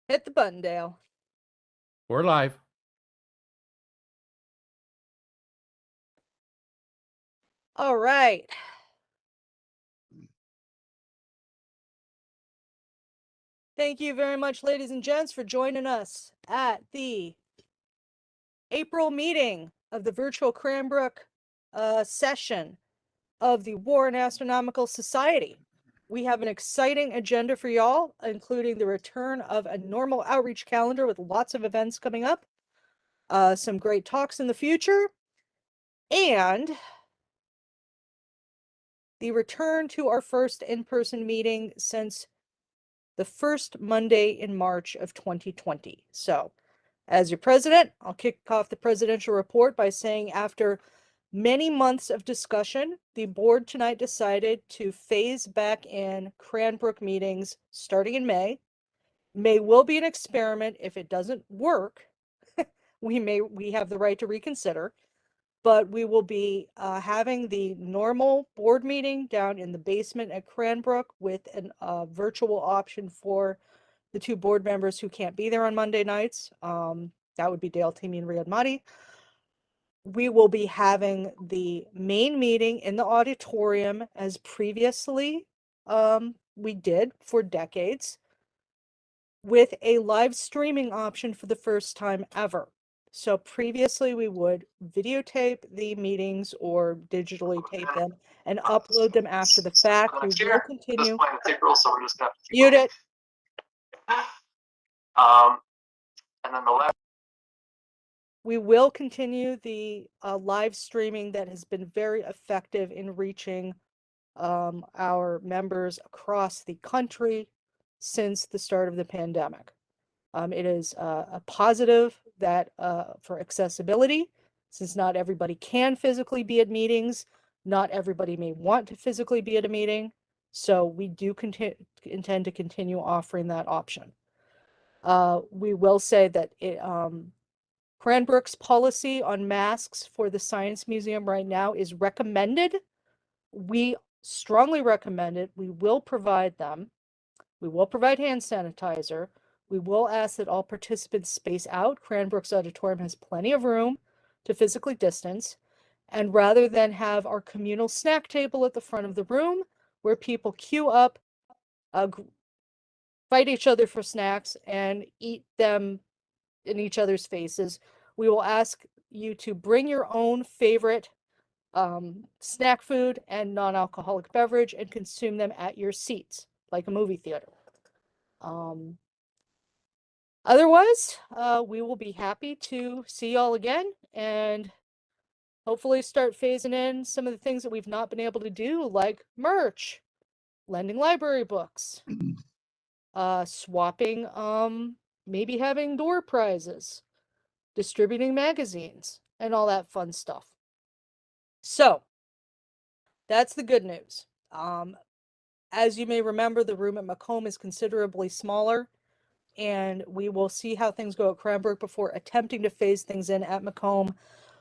Hit the button, Dale. We're live. All right. Thank you very much, ladies and gents, for joining us at the April meeting of the virtual Cranbrook session of the Warren Astronomical Society. We have an exciting agenda for y'all, including the return of a normal outreach calendar with lots of events coming up, some great talks in the future, and the return to our first in-person meeting since the first Monday in March of 2020. So, as your president, I'll kick off the presidential report by saying after many months of discussion, the board tonight decided to phase back in Cranbrook meetings starting in May. May will be an experiment. If it doesn't work, we have the right to reconsider. But we will be having the normal board meeting down in the basement at Cranbrook with a virtual option for the two board members who can't be there on Monday nights. That would be Dale, Timmy, and Riyad Mahdi. We will be having the main meeting in the auditorium as previously we did for decades, with a live streaming option for the first time ever. So previously we would videotape the meetings or digitally tape them and upload them after the fact. We will continue. Mute it. And then the left. We will continue the live streaming that has been very effective in reaching our members across the country since the start of the pandemic. It is a positive that for accessibility, since not everybody can physically be at meetings, not everybody may want to physically be at a meeting. So we do intend to continue offering that option. We will say that Cranbrook's policy on masks for the Science Museum right now is recommended. We strongly recommend it. We will provide them. We will provide hand sanitizer. We will ask that all participants space out. Cranbrook's auditorium has plenty of room to physically distance. And rather than have our communal snack table at the front of the room where people queue up, fight each other for snacks, and eat them in each other's faces, we will ask you to bring your own favorite snack food and non-alcoholic beverage and consume them at your seats, like a movie theater. Otherwise, we will be happy to see y'all again and hopefully start phasing in some of the things that we've not been able to do, like merch, lending library books, swapping, maybe having door prizes, distributing magazines, and all that fun stuff. So, that's the good news. As you may remember, the room at Macomb is considerably smaller, and we will see how things go at Cranbrook before attempting to phase things in at Macomb.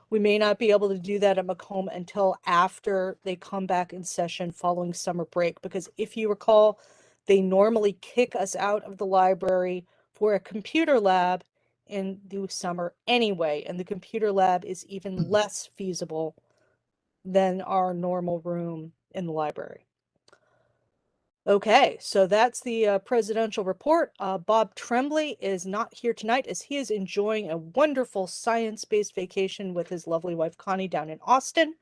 We may not be able to do that at Macomb until after they come back in session following summer break, because if you recall, they normally kick us out of the library for a computer lab in the summer anyway, and the computer lab is even less feasible than our normal room in the library. Okay, so that's the presidential report. Bob Tremblay is not here tonight as he is enjoying a wonderful science-based vacation with his lovely wife Connie down in Austin,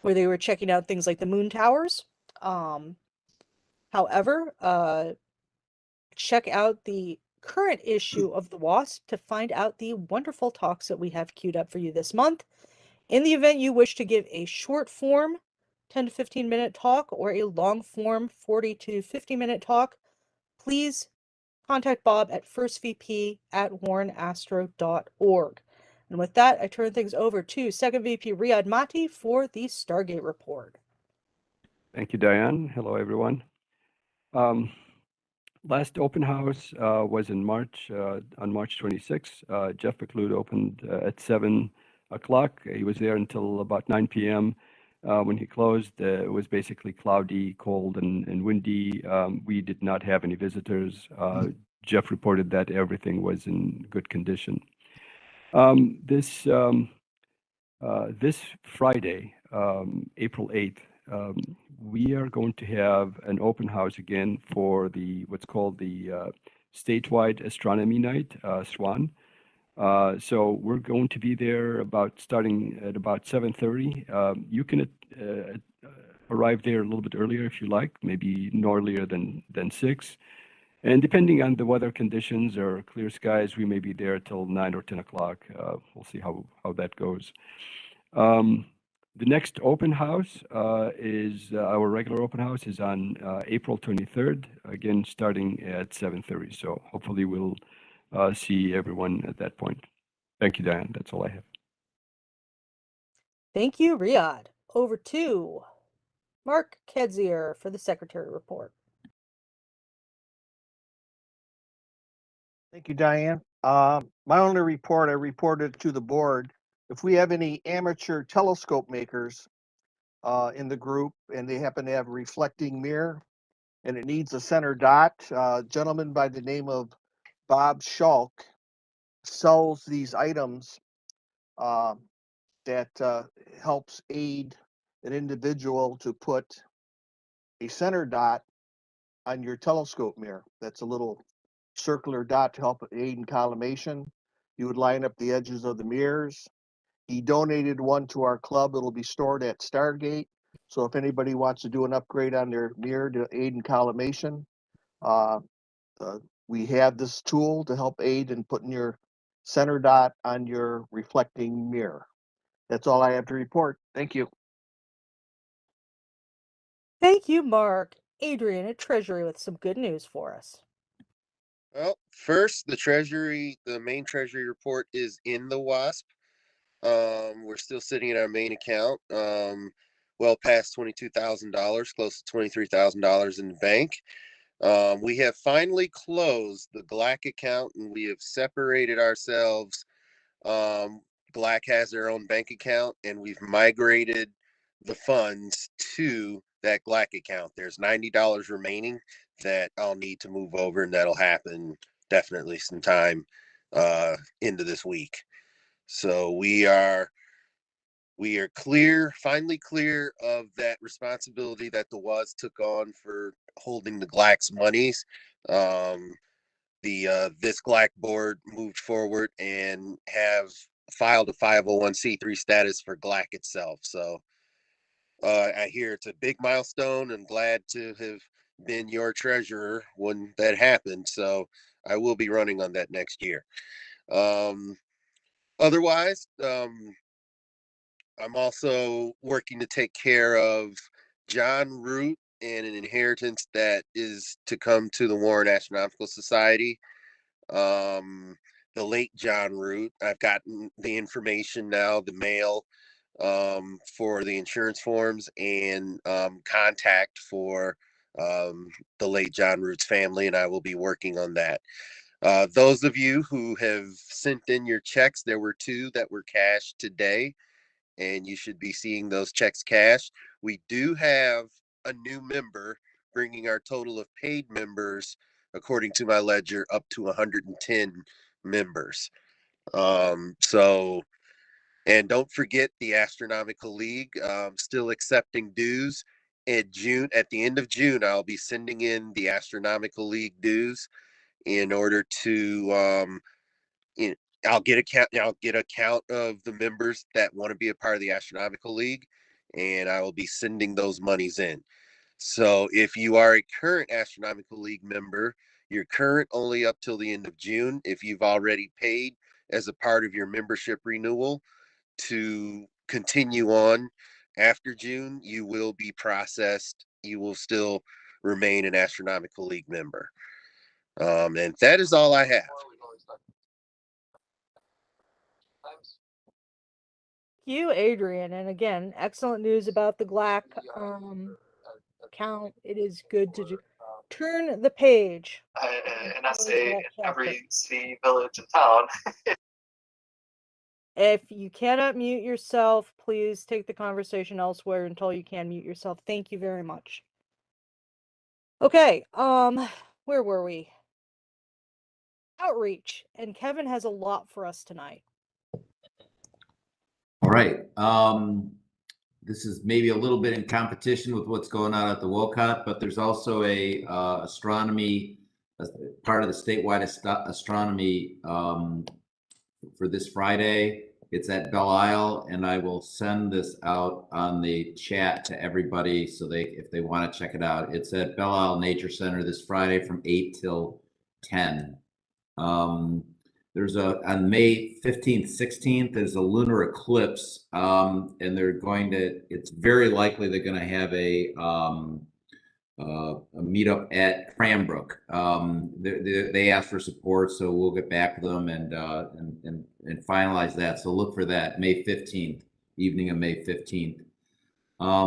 where they were checking out things like the moon towers. However, check out the current issue of the WASP to find out the wonderful talks that we have queued up for you this month. In the event you wish to give a short form 10 to 15 minute talk or a long form 40 to 50 minute talk, please contact Bob at firstVP@warrenastro.org. And with that, I turn things over to Second VP Riyad Mahdi for the Stargate report. Thank you, Diane. Hello, everyone. Last open house was in March, on March 26th. Jeff McLeod opened at 7 o'clock. He was there until about 9 p.m. When he closed, it was basically cloudy, cold, and windy. We did not have any visitors. Jeff reported that everything was in good condition. This Friday, April 8th, we are going to have an open house again for what's called the statewide astronomy night, SWAN. So we're going to be there starting at about 7:30. You can arrive there a little bit earlier if you like, maybe no earlier than 6. And depending on the weather conditions or clear skies, we may be there till 9 or 10 o'clock. We'll see how that goes. The next open house is our regular open house is on April 23rd, again starting at 7:30. So hopefully we'll see everyone at that point. Thank you, Diane. That's all I have. Thank you, Riyadh. Over to Mark Kedzier for the Secretary Report. Thank you, Diane. My only report, I reported to the board, if we have any amateur telescope makers in the group and they happen to have a reflecting mirror and it needs a center dot, a gentleman by the name of Bob Schulk sells these items that helps aid an individual to put a center dot on your telescope mirror. That's a little circular dot to help aid in collimation. You would line up the edges of the mirrors. He donated one to our club. It'll be stored at Stargate. So if anybody wants to do an upgrade on their mirror to aid in collimation, we have this tool to help aid in putting your center dot on your reflecting mirror. That's all I have to report. Thank you. Thank you, Mark. Adrian at Treasury with some good news for us. Well, first, the main Treasury report is in the WASP. We're still sitting in our main account, well past $22,000, close to $23,000 in the bank. We have finally closed the GLAC account and we have separated ourselves. GLAC has their own bank account and we've migrated the funds to that GLAC account. There's $90 remaining that I'll need to move over, and that'll happen definitely sometime into this week. So we are finally clear of that responsibility that the WAS took on for holding the GLAC's monies. This GLAC board moved forward and have filed a 501c3 status for GLAC itself. So I hear it's a big milestone. I'm glad to have been your treasurer when that happened. So I will be running on that next year. Otherwise, I'm also working to take care of John Root and an inheritance that is to come to the Warren Astronomical Society. The late John Root, I've gotten the information now, the mail for the insurance forms and contact for the late John Root's family, and I will be working on that. Those of you who have sent in your checks, there were 2 that were cashed today, and you should be seeing those checks cashed. We do have a new member, bringing our total of paid members, according to my ledger, up to 110 members. And don't forget the Astronomical League, still accepting dues. At the end of June, I'll be sending in the Astronomical League dues in order to I'll get a count of the members that want to be a part of the Astronomical League, and I will be sending those monies in. So if you are a current Astronomical League member, you're current only up till the end of June. If you've already paid as a part of your membership renewal to continue on after June, you will be processed. You will still remain an Astronomical League member. And that is all I have. You, Adrian, and again, excellent news about the GLAC account. It is good to turn the page. And I say in every city, village, and town. If you cannot mute yourself, please take the conversation elsewhere until you can mute yourself. Thank you very much. Okay, where were we? outreach. And Kevin has a lot for us tonight. All right. This is maybe a little bit in competition with what's going on at the Wolcott, but there's also a astronomy, part of the statewide astronomy for this Friday. It's at Belle Isle, and I will send this out on the chat to everybody so if they want to check it out. It's at Belle Isle Nature Center this Friday from 8 till 10. There's on May 15th, 16th, there's a lunar eclipse, and it's very likely they're going to have a meetup at Cranbrook. They asked for support, so we'll get back to them and finalize that. So look for that, May 15th, evening of May 15th.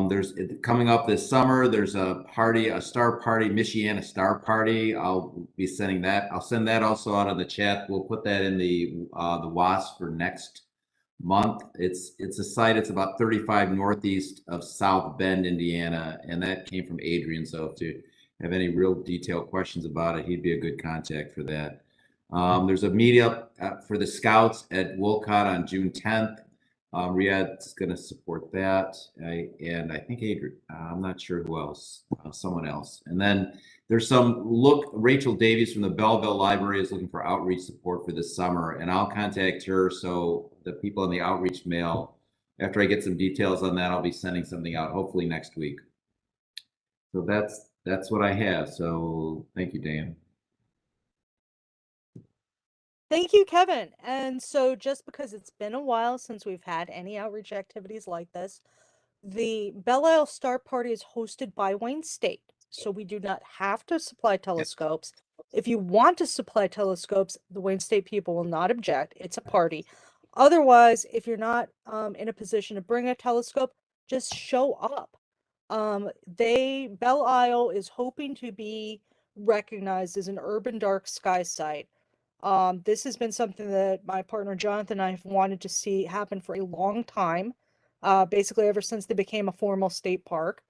There's coming up this summer. There's a party, a star party, Michiana Star Party. I'll be sending that. I'll send that also out on the chat. We'll put that in the WASP for next month. It's a site. It's about 35 northeast of South Bend, Indiana, and that came from Adrian. So if you have any real detailed questions about it, he'd be a good contact for that. There's a meetup for the Scouts at Wolcott on June 10th. Riyadh's going to support that, and I think Adrian. I'm not sure who else. Someone else. And then there's Rachel Davies from the Belleville Library is looking for outreach support for this summer, and I'll contact her. So the people in the outreach mail, after I get some details on that, I'll be sending something out hopefully next week. So that's what I have. So thank you, Dan. Thank you, Kevin. And so just because it's been a while since we've had any outreach activities like this, the Belle Isle Star Party is hosted by Wayne State. So we do not have to supply telescopes. If you want to supply telescopes, the Wayne State people will not object. It's a party. Otherwise, if you're not in a position to bring a telescope, just show up. Belle Isle is hoping to be recognized as an urban dark sky site. This has been something that my partner Jonathan and I have wanted to see happen for a long time, basically ever since they became a formal state park.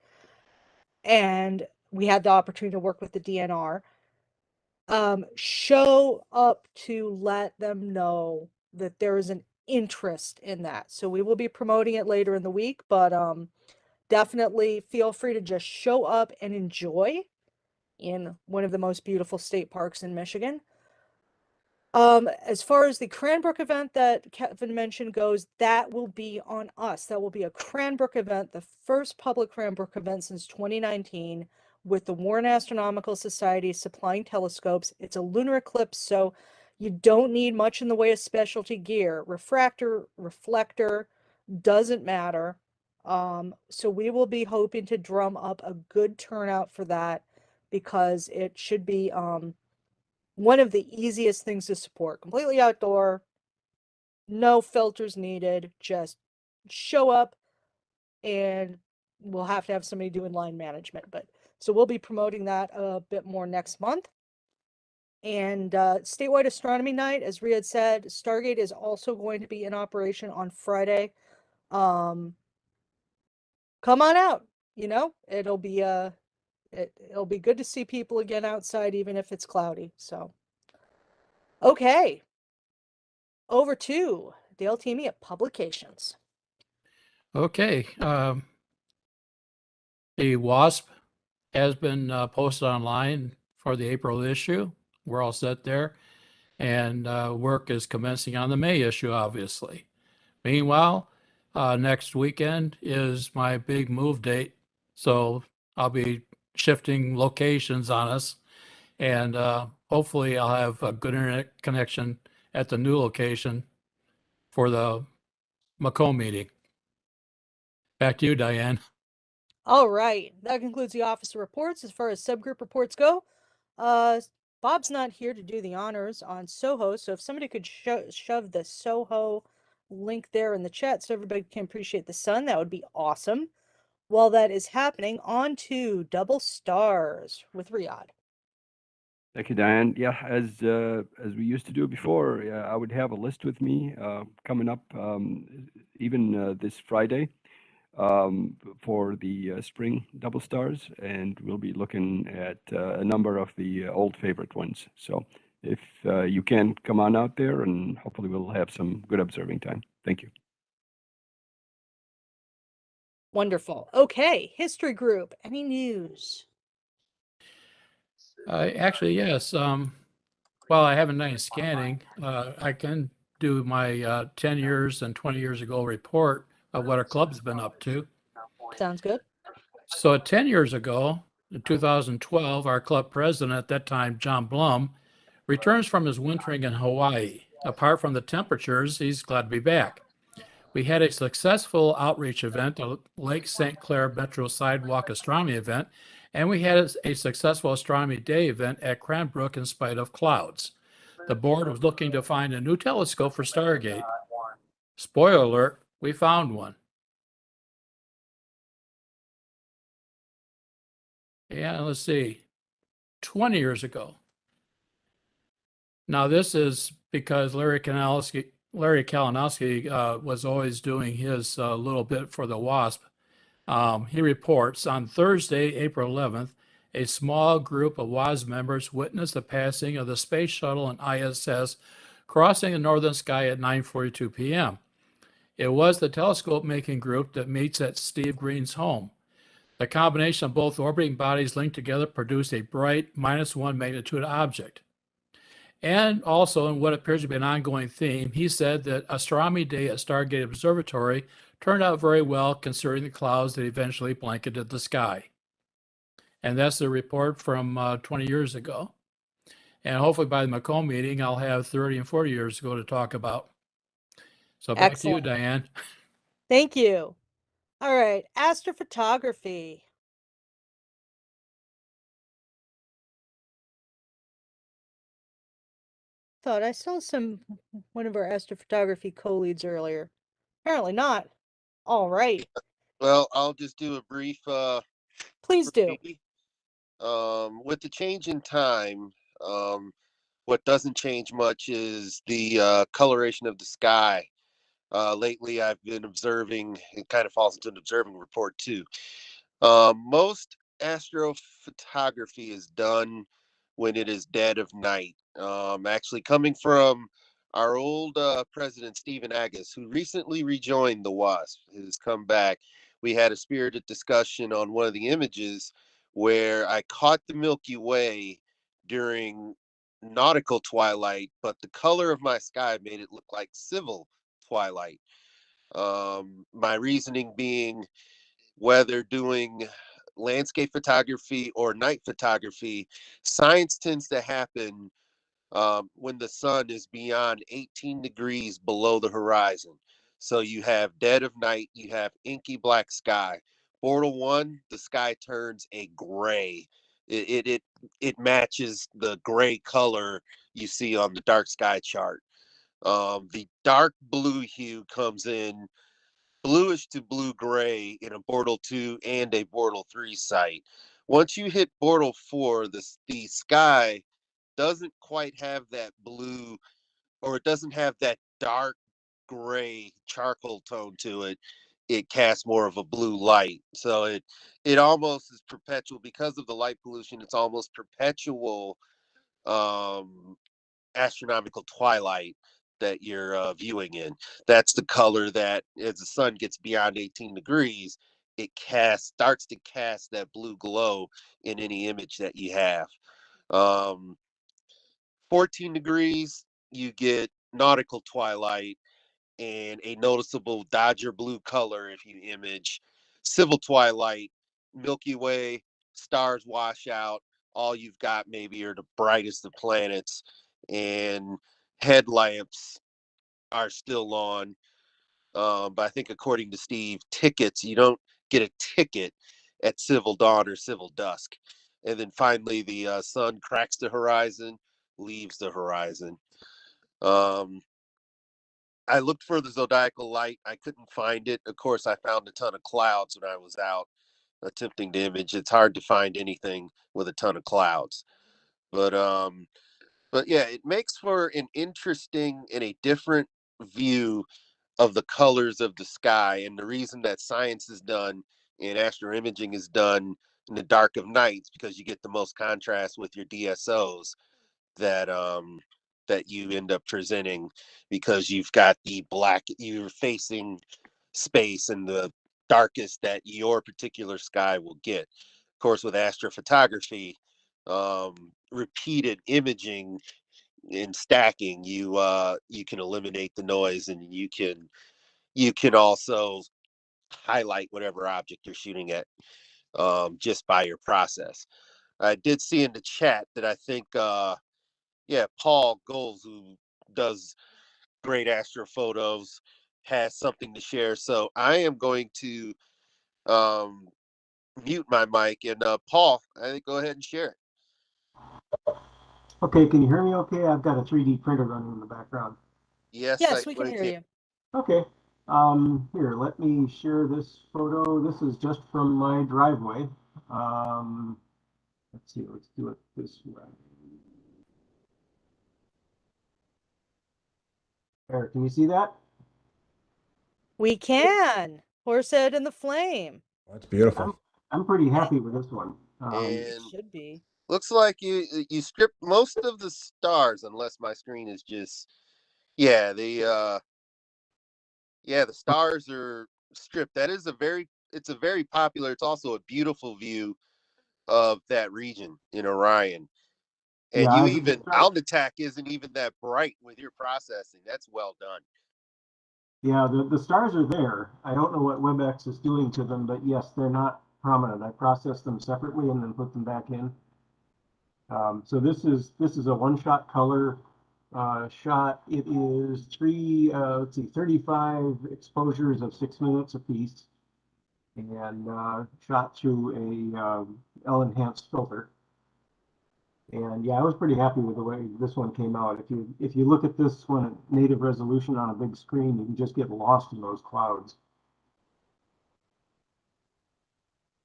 And we had the opportunity to work with the DNR. Show up to let them know that there is an interest in that. So we will be promoting it later in the week, but definitely feel free to just show up and enjoy in one of the most beautiful state parks in Michigan. As far as the Cranbrook event that Kevin mentioned goes, that will be on us. That will be a Cranbrook event, the first public Cranbrook event since 2019, with the Warren Astronomical Society supplying telescopes. It's a lunar eclipse, so you don't need much in the way of specialty gear. Refractor, reflector, doesn't matter. So we will be hoping to drum up a good turnout for that, because it should be one of the easiest things to support. Completely outdoor, no filters needed, just show up, and we'll have to have somebody doing line management. But so we'll be promoting that a bit more next month. And statewide astronomy night, as Riyadh said, Stargate is also going to be in operation on Friday. Come on out. It'll be it'll be good to see people again outside, even if it's cloudy. So, okay. Over to Dale Teamy at Publications. Okay. The WASP has been posted online for the April issue. We're all set there. And work is commencing on the May issue, obviously. Meanwhile, next weekend is my big move date. So I'll be shifting locations on us. And hopefully I'll have a good internet connection at the new location for the Macomb meeting. Back to you, Diane. All right. That concludes the officer reports. As far as subgroup reports go, Bob's not here to do the honors on Soho. So if somebody could shove the Soho link there in the chat so everybody can appreciate the sun, that would be awesome. While that is happening, on to Double Stars with Riyadh. Thank you, Diane. Yeah, as we used to do before, I would have a list with me coming up even this Friday for the spring double stars, and we'll be looking at a number of the old favorite ones. So if you can, come on out there, and hopefully we'll have some good observing time. Thank you. Wonderful. Okay, history group. Any news? Actually, yes. While I haven't done any scanning, I can do my 10 years and 20 years ago report of what our club's been up to. Sounds good. So 10 years ago, in 2012, our club president at that time, John Blum, returns from his wintering in Hawaii. Apart from the temperatures, he's glad to be back. We had a successful outreach event, a Lake St. Clair Metro Sidewalk Astronomy event, and we had a successful Astronomy Day event at Cranbrook in spite of clouds. The board was looking to find a new telescope for Stargate. Spoiler alert, we found one. Yeah, let's see, 20 years ago. Now, this is because Larry Kalinowski was always doing his little bit for the WASP. He reports on Thursday, April 11th, a small group of WASP members witnessed the passing of the space shuttle and ISS crossing the northern sky at 9:42 p.m. It was the telescope making group that meets at Steve Green's home. The combination of both orbiting bodies linked together produced a bright -1 magnitude object. And also, in what appears to be an ongoing theme, he said that Astronomy Day at Stargate Observatory turned out very well considering the clouds that eventually blanketed the sky. And that's the report from 20 years ago. And hopefully by the Macomb meeting, I'll have 30 and 40 years ago to talk about. So back to you, Excellent. Diane. Thank you. All right, astrophotography. Thought I saw one of our astrophotography co-leads earlier. Apparently not. All right, Well, I'll just do a brief please do. with the change in time, what doesn't change much is the coloration of the sky. Lately, I've been observing, it kind of falls into an observing report too. Most astrophotography is done when it is dead of night. Actually, coming from our old president, Stephen Agus, who recently rejoined the WASP, has come back. We had a spirited discussion on one of the images where I caught the Milky Way during nautical twilight, but the color of my sky made it look like civil twilight. My reasoning being whether doing landscape photography or night photography, science tends to happen when the sun is beyond 18 degrees below the horizon. So you have dead of night, you have inky black sky. Portal 1, the sky turns a gray. It matches the gray color you see on the dark sky chart. The dark blue hue comes in bluish to blue gray in a Portal 2 and a Portal 3 site. Once you hit Portal 4, the sky doesn't quite have that blue, or it doesn't have that dark gray charcoal tone to it. It casts more of a blue light. So it almost is perpetual because of the light pollution. It's almost perpetual astronomical twilight that you're viewing in. That's the color that as the sun gets beyond 18 degrees, it starts to cast that blue glow in any image that you have. 14 degrees, you get nautical twilight and a noticeable Dodger blue color if you image. Civil twilight, Milky Way, stars wash out. All you've got maybe are the brightest of planets, and headlamps are still on. But I think according to Steve, tickets, you don't get a ticket at civil dawn or civil dusk. And then finally, the sun cracks the horizon, leaves the horizon. I looked for the zodiacal light. I couldn't find it. Of course, I found a ton of clouds when I was out attempting to image. It's hard to find anything with a ton of clouds. But yeah, it makes for an interesting and a different view of the colors of the sky. And the reason that science is done and astro imaging is done in the dark of nights because you get the most contrast with your DSOs. that that you end up presenting, because you've got the black, you're facing space and the darkest that your particular sky will get. Of course, with astrophotography, repeated imaging and stacking, you can eliminate the noise, and you can also highlight whatever object you're shooting at, just by your process. I did see in the chat that I think Paul Goals, who does great astrophotos, has something to share. So I am going to mute my mic, and Paul, I think go ahead and share it. Okay, can you hear me okay? I've got a 3D printer running in the background. Yes, we can hear you. Okay, here, let me share this photo. This is just from my driveway. Let's see, let's do it this way. There, can you see that? We can. Horsehead in the flame. That's beautiful. I'm pretty happy with this one. And Should be. looks like you stripped most of the stars, unless my screen is just the stars are stripped. That is it's a very popular, it's also a beautiful view of that region in Orion. And yeah, Alnitak isn't even that bright with your processing. That's well done. Yeah, the stars are there. I don't know what WebEx is doing to them, but yes, they're not prominent. I processed them separately and then put them back in. So this is a one-shot color shot. It is 35 exposures of 6 minutes apiece, and shot through a L-enhanced filter. And yeah, I was pretty happy with the way this one came out. If you look at this one at native resolution on a big screen, you can just get lost in those clouds.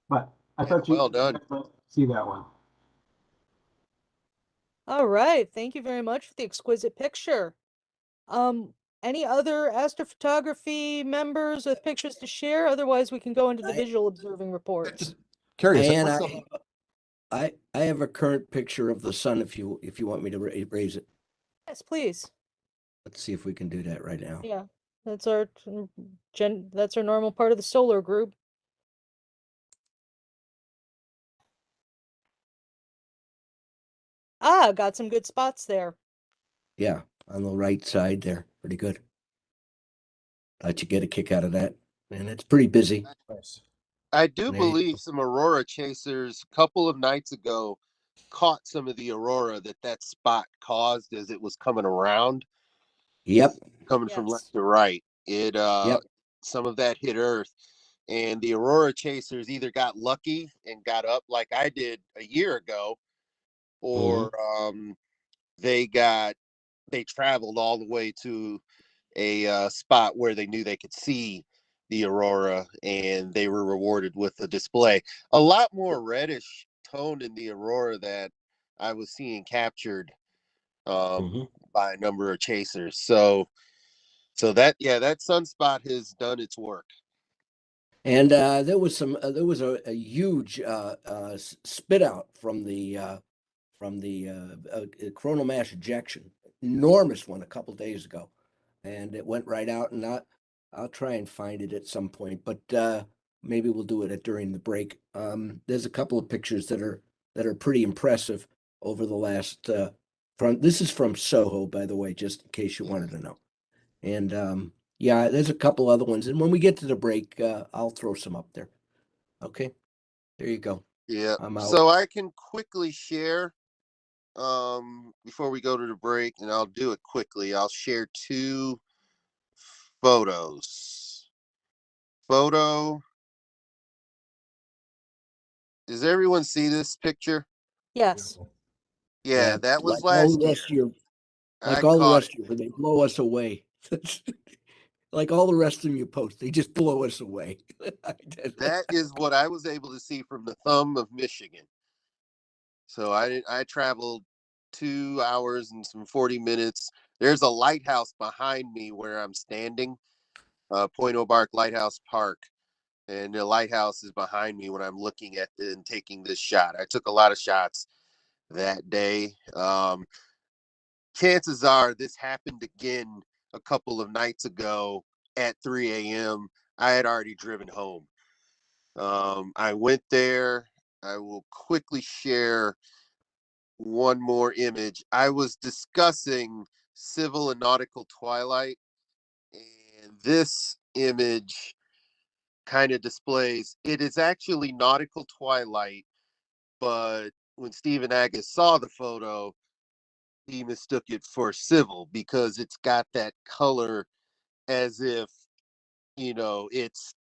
But I thought well done. Might see that one. All right. Thank you very much for the exquisite picture. Any other astrophotography members with pictures to share? Otherwise, we can go into the visual observing reports. Curious. And what's the- I have a current picture of the sun if you want me to raise it. Yes, please. Let's see if we can do that right now. Yeah, that's our that's our normal part of the solar group. Ah, got some good spots there. Yeah, on the right side there. Pretty good. Thought you get a kick out of that. And it's pretty busy. Nice. I do There you believe go. some aurora chasers a couple of nights ago caught some of the aurora that spot caused as it was coming around. Yep. Coming from Yes. left to right. It Yep. some of that hit Earth, and the aurora chasers either got lucky and got up like I did a year ago, or they traveled all the way to a spot where they knew they could see the aurora, and they were rewarded with a display. A lot more reddish tone in the aurora that I was seeing captured by a number of chasers. So that sunspot has done its work. And there was a huge spit out from the coronal mass ejection, enormous one a couple days ago, and it went right out. And I'll try and find it at some point, but maybe we'll do it during the break. There's a couple of pictures that are pretty impressive over the last. This is from Soho, by the way, just in case you wanted to know. And yeah, there's a couple other ones, and when we get to the break, I'll throw some up there. Okay, there you go. Yeah. I'm out. So I can quickly share before we go to the break, and I'll do it quickly. I'll share two photos. Does everyone see this picture? Yes. Yeah, that was like all last the rest year. of all the rest of you, they blow us away. Like all the rest of them you post, they just blow us away. That is what I was able to see from the thumb of Michigan. So I traveled 2 hours and some 40 minutes. There's a lighthouse behind me where I'm standing, Point O'Bark Lighthouse Park. And the lighthouse is behind me when I'm looking at and taking this shot. I took a lot of shots that day. chances are this happened again a couple of nights ago at 3 a.m. I had already driven home. I went there. I will quickly share one more image. I was discussing civil and nautical twilight, and this image kind of displays it is actually nautical twilight, but when Stephen Agus saw the photo, he mistook it for civil because it's got that color as if, you know, it's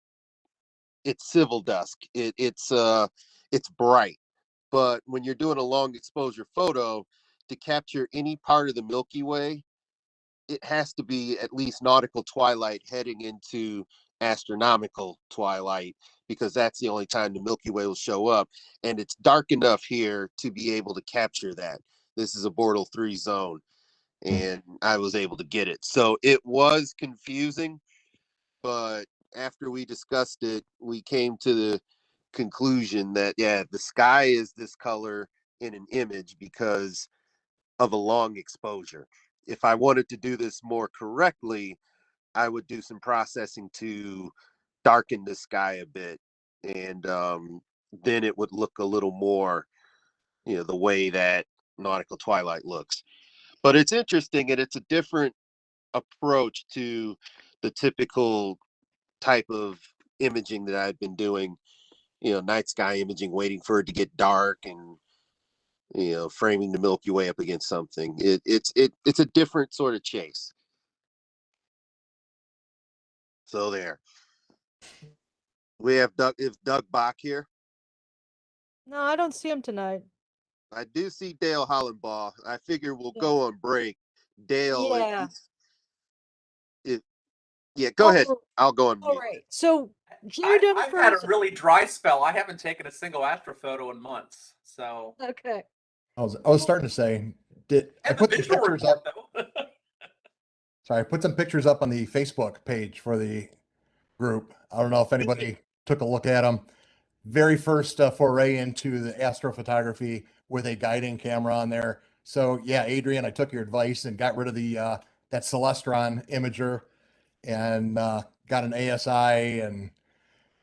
civil dusk. It's bright. But when you're doing a long exposure photo, to capture any part of the Milky Way, it has to be at least nautical twilight heading into astronomical twilight, because that's the only time the Milky Way will show up. And it's dark enough here to be able to capture that. This is a Bortle 3 zone, and I was able to get it. So it was confusing, but after we discussed it, we came to the conclusion that, yeah, the sky is this color in an image because of a long exposure. If I wanted to do this more correctly, I would do some processing to darken the sky a bit, and then it would look a little more, you know, the way that nautical twilight looks. But it's interesting, and it's a different approach to the typical type of imaging that I've been doing, you know, night sky imaging, waiting for it to get dark and, you know, framing the Milky Way up against something. It's a different sort of chase. So there. We have Doug Bach here. No, I don't see him tonight. I do see Dale Hollenbaugh. I figure we'll go on break. Dale, Yeah. Go ahead. Oh, I'll go on all mute. right. So Jerry I've had a Dunford. really dry spell. I haven't taken a single astrophoto in months. So Okay. I was starting to say, I and the put some visual pictures report up? though. Sorry, I put some pictures up on the Facebook page for the group. I don't know if anybody took a look at them. Very first foray into the astrophotography with a guiding camera on there. So yeah, Adrian, I took your advice and got rid of the that Celestron imager and got an ASI and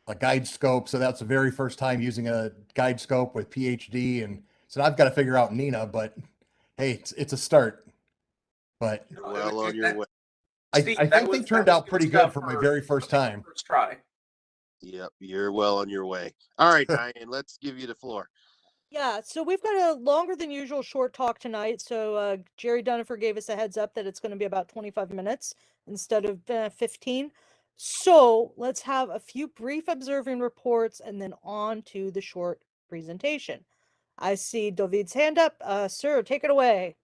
a guide scope. So that's the very first time using a guide scope with PhD. And so I've got to figure out Nina, but hey, it's a start. But You're well on your way. Steve, I think they turned out pretty good for my very first time. First try. Yep, you're well on your way. All right, Diane, let's give you the floor. Yeah, so we've got a longer than usual short talk tonight. So Jerry Dunford gave us a heads up that it's going to be about 25 minutes instead of 15. So let's have a few brief observing reports and then on to the short presentation. I see David's hand up. Sir, take it away.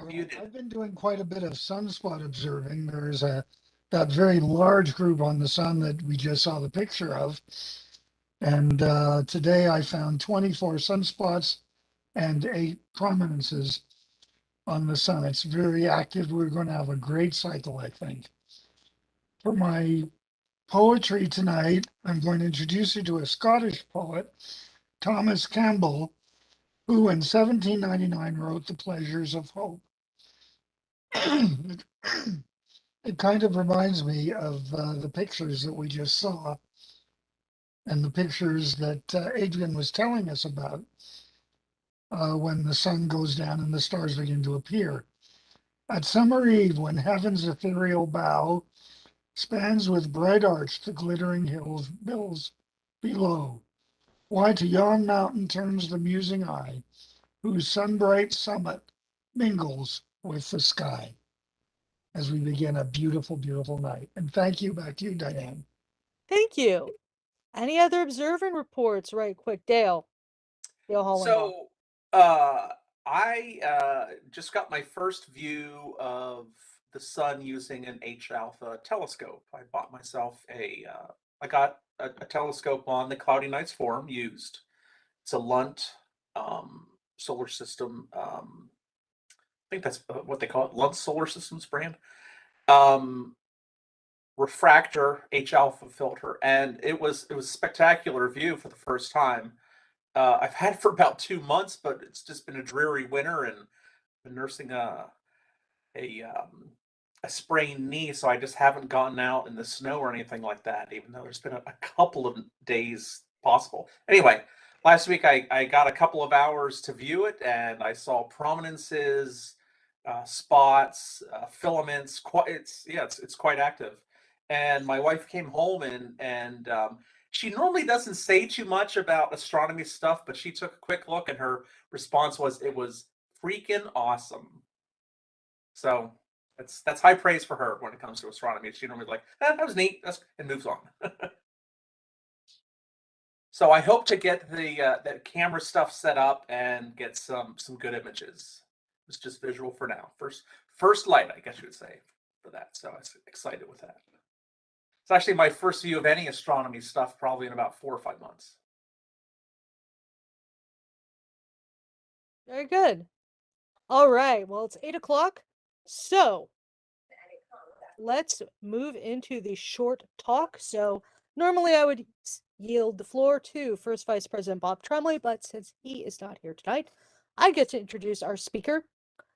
I've been doing quite a bit of sunspot observing. There's that very large group on the sun that we just saw the picture of. And today I found 24 sunspots and 8 prominences on the sun. It's very active. We're going to have a great cycle, I think. For my poetry tonight, I'm going to introduce you to a Scottish poet, Thomas Campbell, who in 1799 wrote The Pleasures of Hope. It kind of reminds me of the pictures that we just saw and the pictures that Adrian was telling us about when the sun goes down and the stars begin to appear. At summer eve, when heaven's ethereal bow spans with bright arch the glittering hills below, why to yon mountain turns the musing eye, whose sun-bright summit mingles with the sky. As we begin a beautiful, beautiful night. And thank you. Back to you, Diane. Thank you. Any other observing reports right quick? Dale Hollenbaugh. So I just got my first view of the sun using an H-alpha telescope. I bought myself I got a telescope on the Cloudy Nights Forum used. It's a Lunt solar system. I think that's what they call it, Lunt Solar Systems brand. Refractor H-alpha filter, and it was a spectacular view for the first time. I've had it for about 2 months, but it's just been a dreary winter, and been nursing a sprained knee, so I just haven't gotten out in the snow or anything like that, even though there's been a couple of days possible. Anyway, last week I got a couple of hours to view it, and I saw prominences, spots, filaments. It's quite active. And my wife came home, and she normally doesn't say too much about astronomy stuff, but she took a quick look, and her response was, "It was freaking awesome." So that's high praise for her when it comes to astronomy. She normally like, that was neat, and moves on. So I hope to get the camera stuff set up and get some good images. It's just visual for now. First light, I guess you would say, for that. So I'm excited with that. It's actually my first view of any astronomy stuff, probably in about 4 or 5 months. Very good. All right. Well, it's 8 o'clock. So let's move into the short talk. So normally I would yield the floor to First Vice President Bob Tremblay, but since he is not here tonight, I get to introduce our speaker,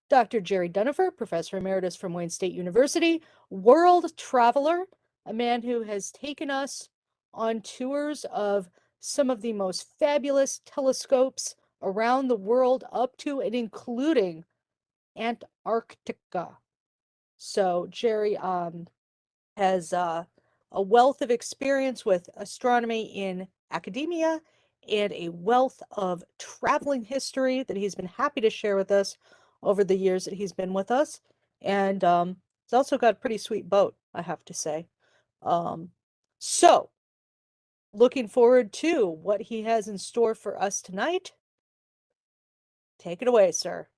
Dr. Jerry Dunifer, Professor Emeritus from Wayne State University, world traveler, a man who has taken us on tours of some of the most fabulous telescopes around the world, up to and including Antarctica. So Jerry has a wealth of experience with astronomy in academia and a wealth of traveling history that he's been happy to share with us over the years that he's been with us. And he's also got a pretty sweet boat, I have to say. So looking forward to what he has in store for us tonight. Take it away, sir.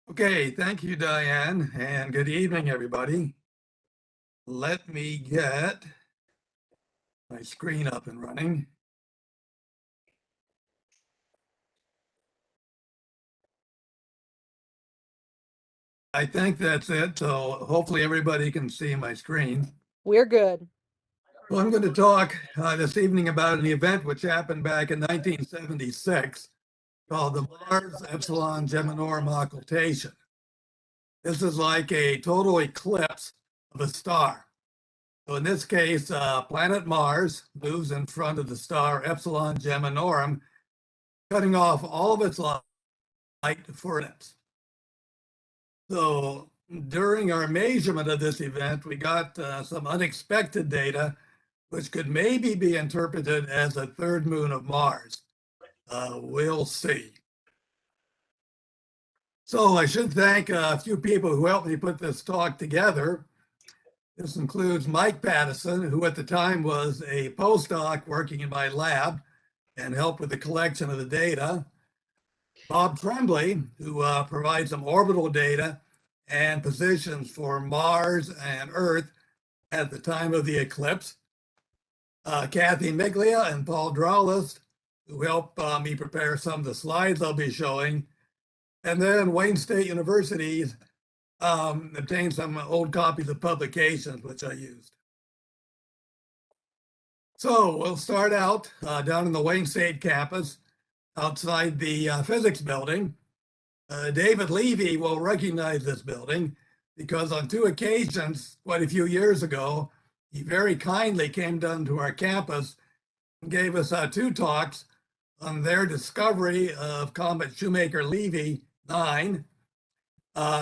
Okay, thank you, Diane, and good evening, everybody. Let me get my screen up and running. I think that's it, so hopefully everybody can see my screen. We're good. Well, I'm going to talk this evening about an event which happened back in 1976 called the Mars-Epsilon-Geminorum Occultation. This is like a total eclipse of a star. So in this case, planet Mars moves in front of the star Epsilon Geminorum, cutting off all of its light for it. So during our measurement of this event, we got some unexpected data, which could maybe be interpreted as a third moon of Mars. We'll see. So I should thank a few people who helped me put this talk together. This includes Mike Pattison, who at the time was a postdoc working in my lab and helped with the collection of the data. Bob Tremblay, who provides some orbital data and positions for Mars and Earth at the time of the eclipse. Kathy Miglia and Paul Drawlist, who helped me prepare some of the slides I'll be showing. And then Wayne State University's obtained some old copies of publications, which I used. So we'll start out down in the Wayne State campus, outside the physics building. David Levy will recognize this building because on 2 occasions, quite a few years ago, he very kindly came down to our campus and gave us 2 talks on their discovery of Comet Shoemaker-Levy 9.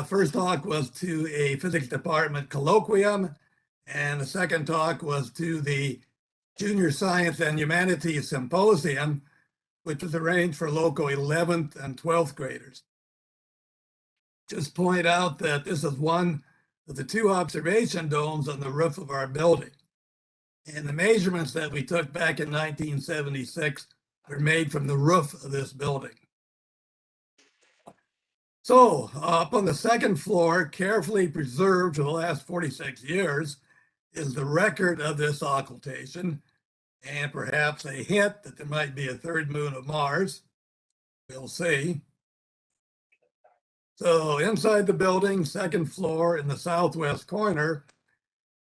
First talk was to a physics department colloquium, and the second talk was to the Junior Science and Humanities Symposium, which was arranged for local 11th and 12th graders. Just point out that this is one of the 2 observation domes on the roof of our building. And the measurements that we took back in 1976 were made from the roof of this building. So up on the 2nd floor, carefully preserved for the last 46 years, is the record of this occultation and perhaps a hint that there might be a third moon of Mars. We'll see. So inside the building, 2nd floor in the southwest corner,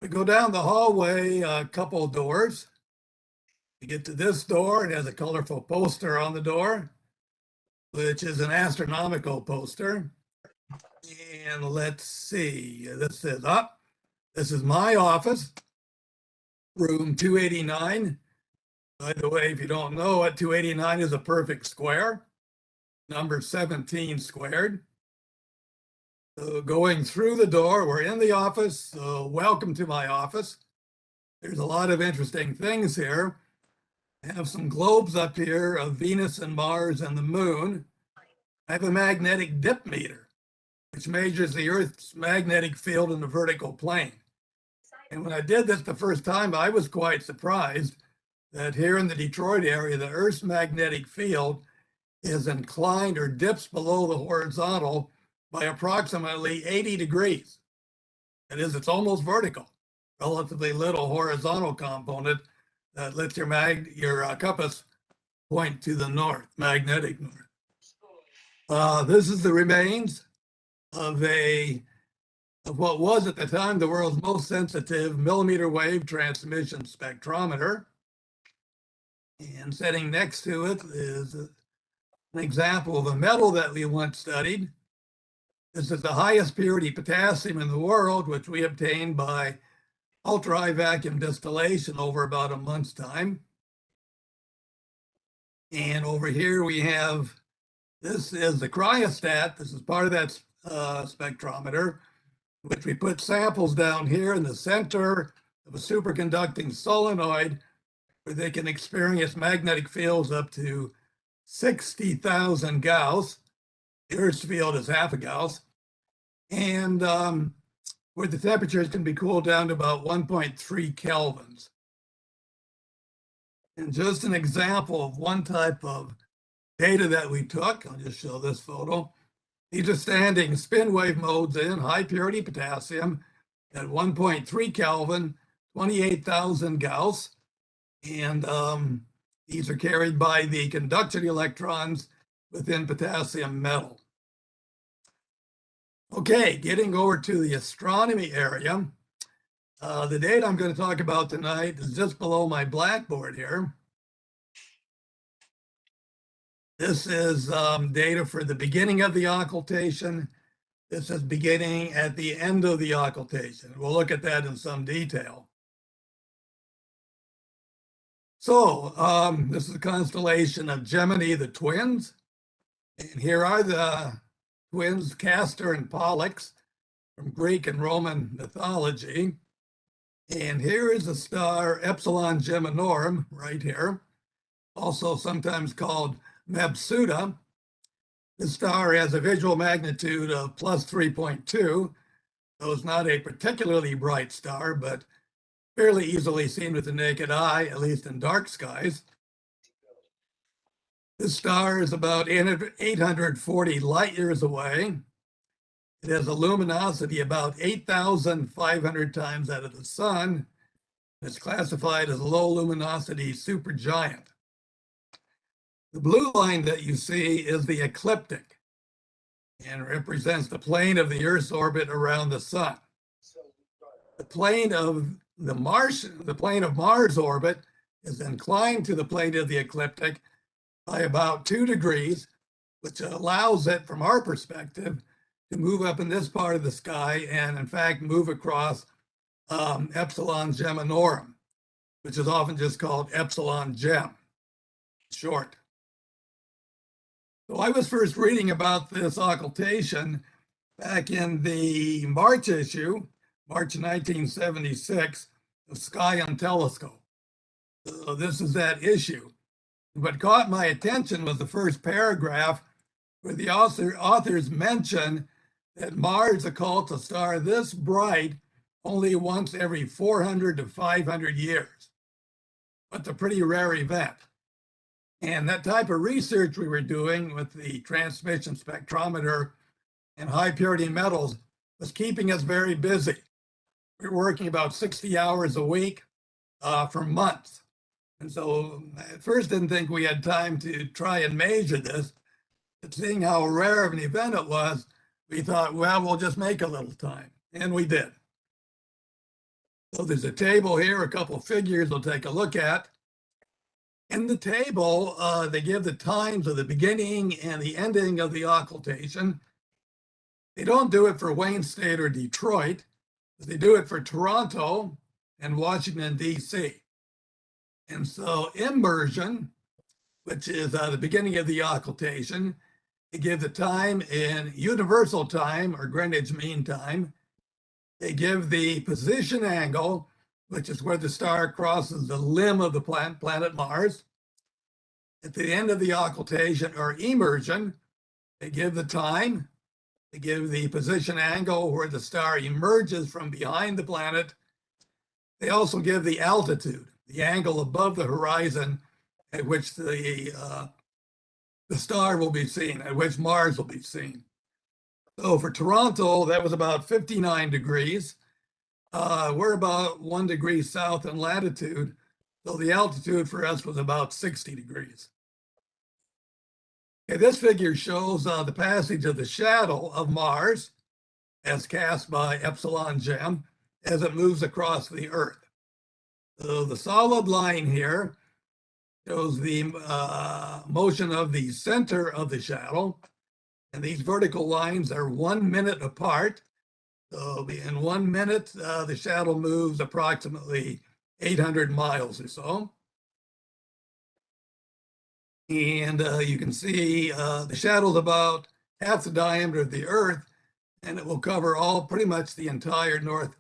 we go down the hallway a couple of doors. You get to this door, it has a colorful poster on the door, which is an astronomical poster. And let's see, this says, this is my office, room 289. By the way, if you don't know it, 289 is a perfect square, number 17 squared. So going through the door, we're in the office. So welcome to my office. There's a lot of interesting things here. I have some globes up here of Venus and Mars and the moon. I have a magnetic dip meter, which measures the Earth's magnetic field in the vertical plane. And when I did this the first time, I was quite surprised that here in the Detroit area, the Earth's magnetic field is inclined or dips below the horizontal by approximately 80 degrees. That is, it's almost vertical, relatively little horizontal component that lets your compass point to the north, magnetic north. This is the remains of what was at the time the world's most sensitive millimeter wave transmission spectrometer. And sitting next to it is an example of a metal that we once studied. This is the highest purity potassium in the world, which we obtained by ultra-high vacuum distillation over about a month's time. And over here we have, this is the cryostat. This is part of that spectrometer, which we put samples down here in the center of a superconducting solenoid where they can experience magnetic fields up to 60,000 Gauss. The Earth's field is half a Gauss. And where the temperatures can be cooled down to about 1.3 kelvins. And just an example of one type of data that we took, I'll just show this photo. These are standing spin wave modes in high purity potassium at 1.3 Kelvin, 28,000 Gauss. And these are carried by the conduction electrons within potassium metal. Okay, getting over to the astronomy area. The data I'm going to talk about tonight is just below my blackboard here. This is data for the beginning of the occultation. This is beginning at the end of the occultation. We'll look at that in some detail. So this is the constellation of Gemini, the twins. And here are the twins, Castor and Pollux, from Greek and Roman mythology. And here is the star Epsilon-Geminorum right here, also sometimes called Mabsuda. This star has a visual magnitude of plus 3.2, so it's not a particularly bright star, but fairly easily seen with the naked eye, at least in dark skies. This star is about 840 light years away. It has a luminosity about 8,500 times that of the sun. It's classified as a low luminosity supergiant. The blue line that you see is the ecliptic and represents the plane of the Earth's orbit around the sun. The plane of Mars orbit is inclined to the plane of the ecliptic by about 2 degrees, which allows it, from our perspective, to move up in this part of the sky and, in fact, move across Epsilon-Geminorum, which is often just called Epsilon-Gem, short. So I was first reading about this occultation back in the March issue, March 1976, of Sky on Telescope. So this is that issue. What caught my attention was the first paragraph where the authors mention that Mars occults a star this bright only once every 400 to 500 years. But a pretty rare event. And that type of research we were doing with the transmission spectrometer and high purity metals was keeping us very busy. We were working about 60 hours a week for months. And so at first didn't think we had time to try and measure this, but seeing how rare of an event it was, we thought, well, we'll just make a little time. And we did. So there's a table here, a couple of figures we'll take a look at. In the table, they give the times of the beginning and the ending of the occultation. They don't do it for Wayne State or Detroit, but they do it for Toronto and Washington, D.C. And so immersion, which is the beginning of the occultation, they give the time in universal time or Greenwich Mean Time. They give the position angle, which is where the star crosses the limb of the planet Mars. At the end of the occultation or immersion, they give the time, they give the position angle where the star emerges from behind the planet. They also give the altitude, the angle above the horizon at which the star will be seen, at which Mars will be seen. So for Toronto, that was about 59 degrees. We're about 1 degree south in latitude, so the altitude for us was about 60 degrees. Okay, this figure shows the passage of the shadow of Mars as cast by Epsilon-Gem as it moves across the Earth. So the solid line here shows the motion of the center of the shadow, and these vertical lines are 1 minute apart. So in 1 minute, the shadow moves approximately 800 miles or so. And you can see the shadow's about half the diameter of the Earth, and it will cover pretty much the entire North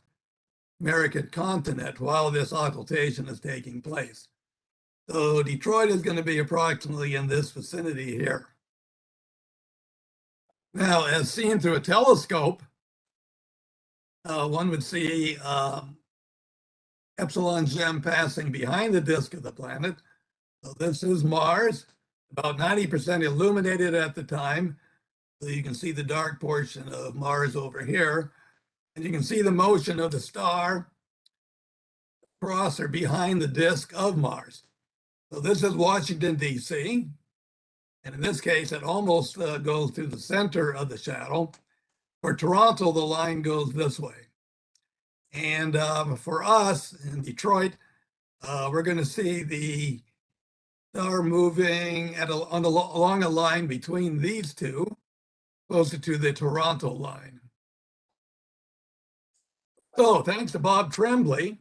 American continent while this occultation is taking place. So Detroit is going to be approximately in this vicinity here. Now, as seen through a telescope, one would see Epsilon-Gem passing behind the disk of the planet. So this is Mars, about 90% illuminated at the time. So you can see the dark portion of Mars over here. And you can see the motion of the star across or behind the disk of Mars. So this is Washington, D.C. And in this case, it almost goes through the center of the shadow. For Toronto, the line goes this way. And for us in Detroit, we're going to see the star moving along a line between these two, closer to the Toronto line. So thanks to Bob Tremblay,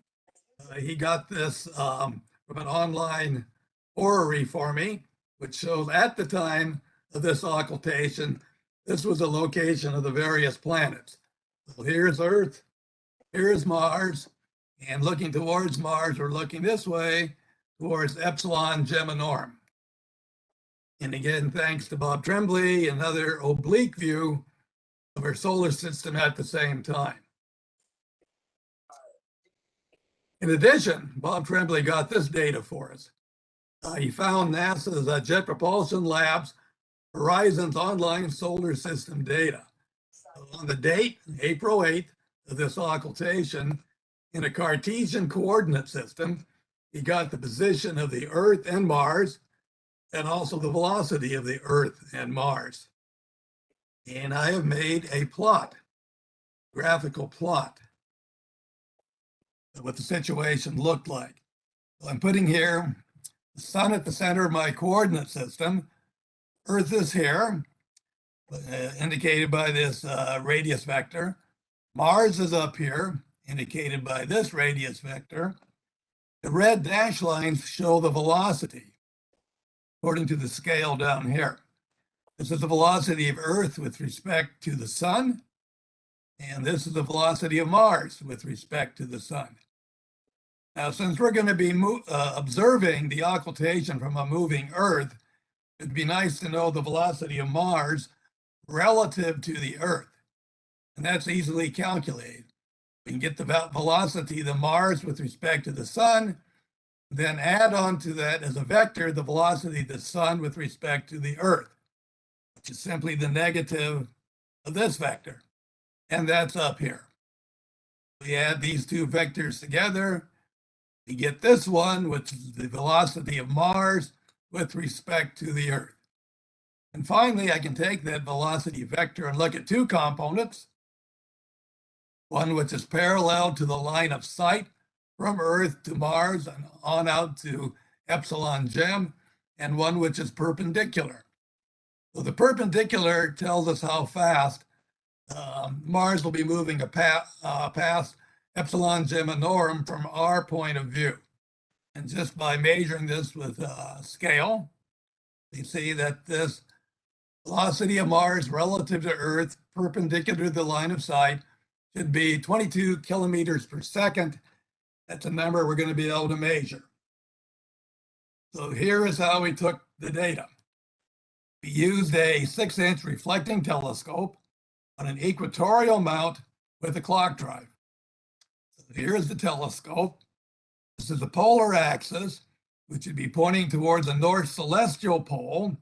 he got this from an online orrery for me, which shows at the time of this occultation, this was a location of the various planets. So here's Earth, here's Mars, and looking towards Mars, we're looking this way towards Epsilon-Geminorum. And again, thanks to Bob Tremblay, another oblique view of our solar system at the same time. In addition, Bob Tremblay got this data for us. He found NASA's Jet Propulsion Lab's Horizons Online Solar System data. On the date, April 8th, of this occultation, in a Cartesian coordinate system, he got the position of the Earth and Mars, and also the velocity of the Earth and Mars. And I have made a plot, graphical plot, of what the situation looked like. So I'm putting here the sun at the center of my coordinate system. Earth is here, indicated by this radius vector. Mars is up here, indicated by this radius vector. The red dashed lines show the velocity, according to the scale down here. This is the velocity of Earth with respect to the sun, and this is the velocity of Mars with respect to the sun. Now, since we're going to be observing the occultation from a moving Earth, it'd be nice to know the velocity of Mars relative to the Earth, and that's easily calculated. We can get the velocity of the Mars with respect to the sun, then add on to that as a vector the velocity of the sun with respect to the Earth, which is simply the negative of this vector, and that's up here. We add these two vectors together, we get this one, which is the velocity of Mars with respect to the Earth. And finally, I can take that velocity vector and look at two components, one which is parallel to the line of sight from Earth to Mars and on out to Mars-Epsilon-Gem, and one which is perpendicular. So the perpendicular tells us how fast Mars will be moving past Epsilon-Geminorum from our point of view. And just by measuring this with scale, we see that this velocity of Mars relative to Earth, perpendicular to the line of sight, should be 22 kilometers per second. That's a number we're going to be able to measure. So here is how we took the data. We used a 6-inch reflecting telescope on an equatorial mount with a clock drive. So here's the telescope. This is the polar axis, which would be pointing towards the north celestial pole.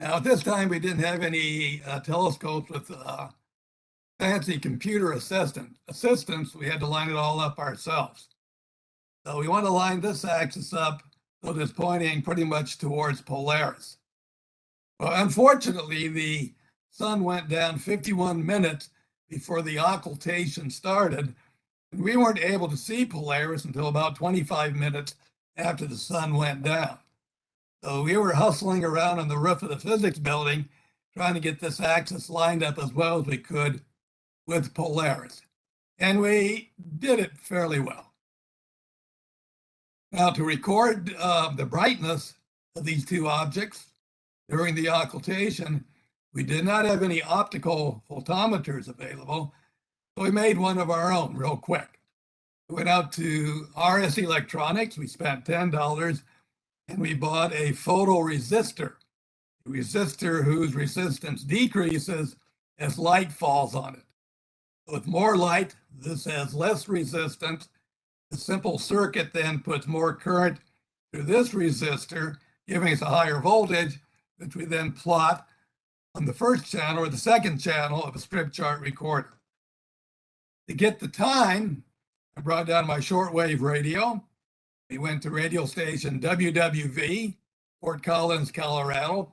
Now, at this time, we didn't have any telescopes with fancy computer assistance. We had to line it all up ourselves. So we want to line this axis up so it's pointing pretty much towards Polaris. Well, unfortunately, the sun went down 51 minutes before the occultation started, and we weren't able to see Polaris until about 25 minutes after the sun went down. So we were hustling around on the roof of the physics building, trying to get this axis lined up as well as we could with Polaris. And we did it fairly well. Now, to record the brightness of these two objects during the occultation, we did not have any optical photometers available, so we made one of our own real quick. We went out to RS Electronics, we spent $10, and we bought a photoresistor, a resistor whose resistance decreases as light falls on it. With more light, this has less resistance. The simple circuit then puts more current through this resistor, giving us a higher voltage, which we then plot on the first channel or the second channel of a strip chart recorder. To get the time, I brought down my shortwave radio. We went to radio station WWV, Fort Collins, Colorado,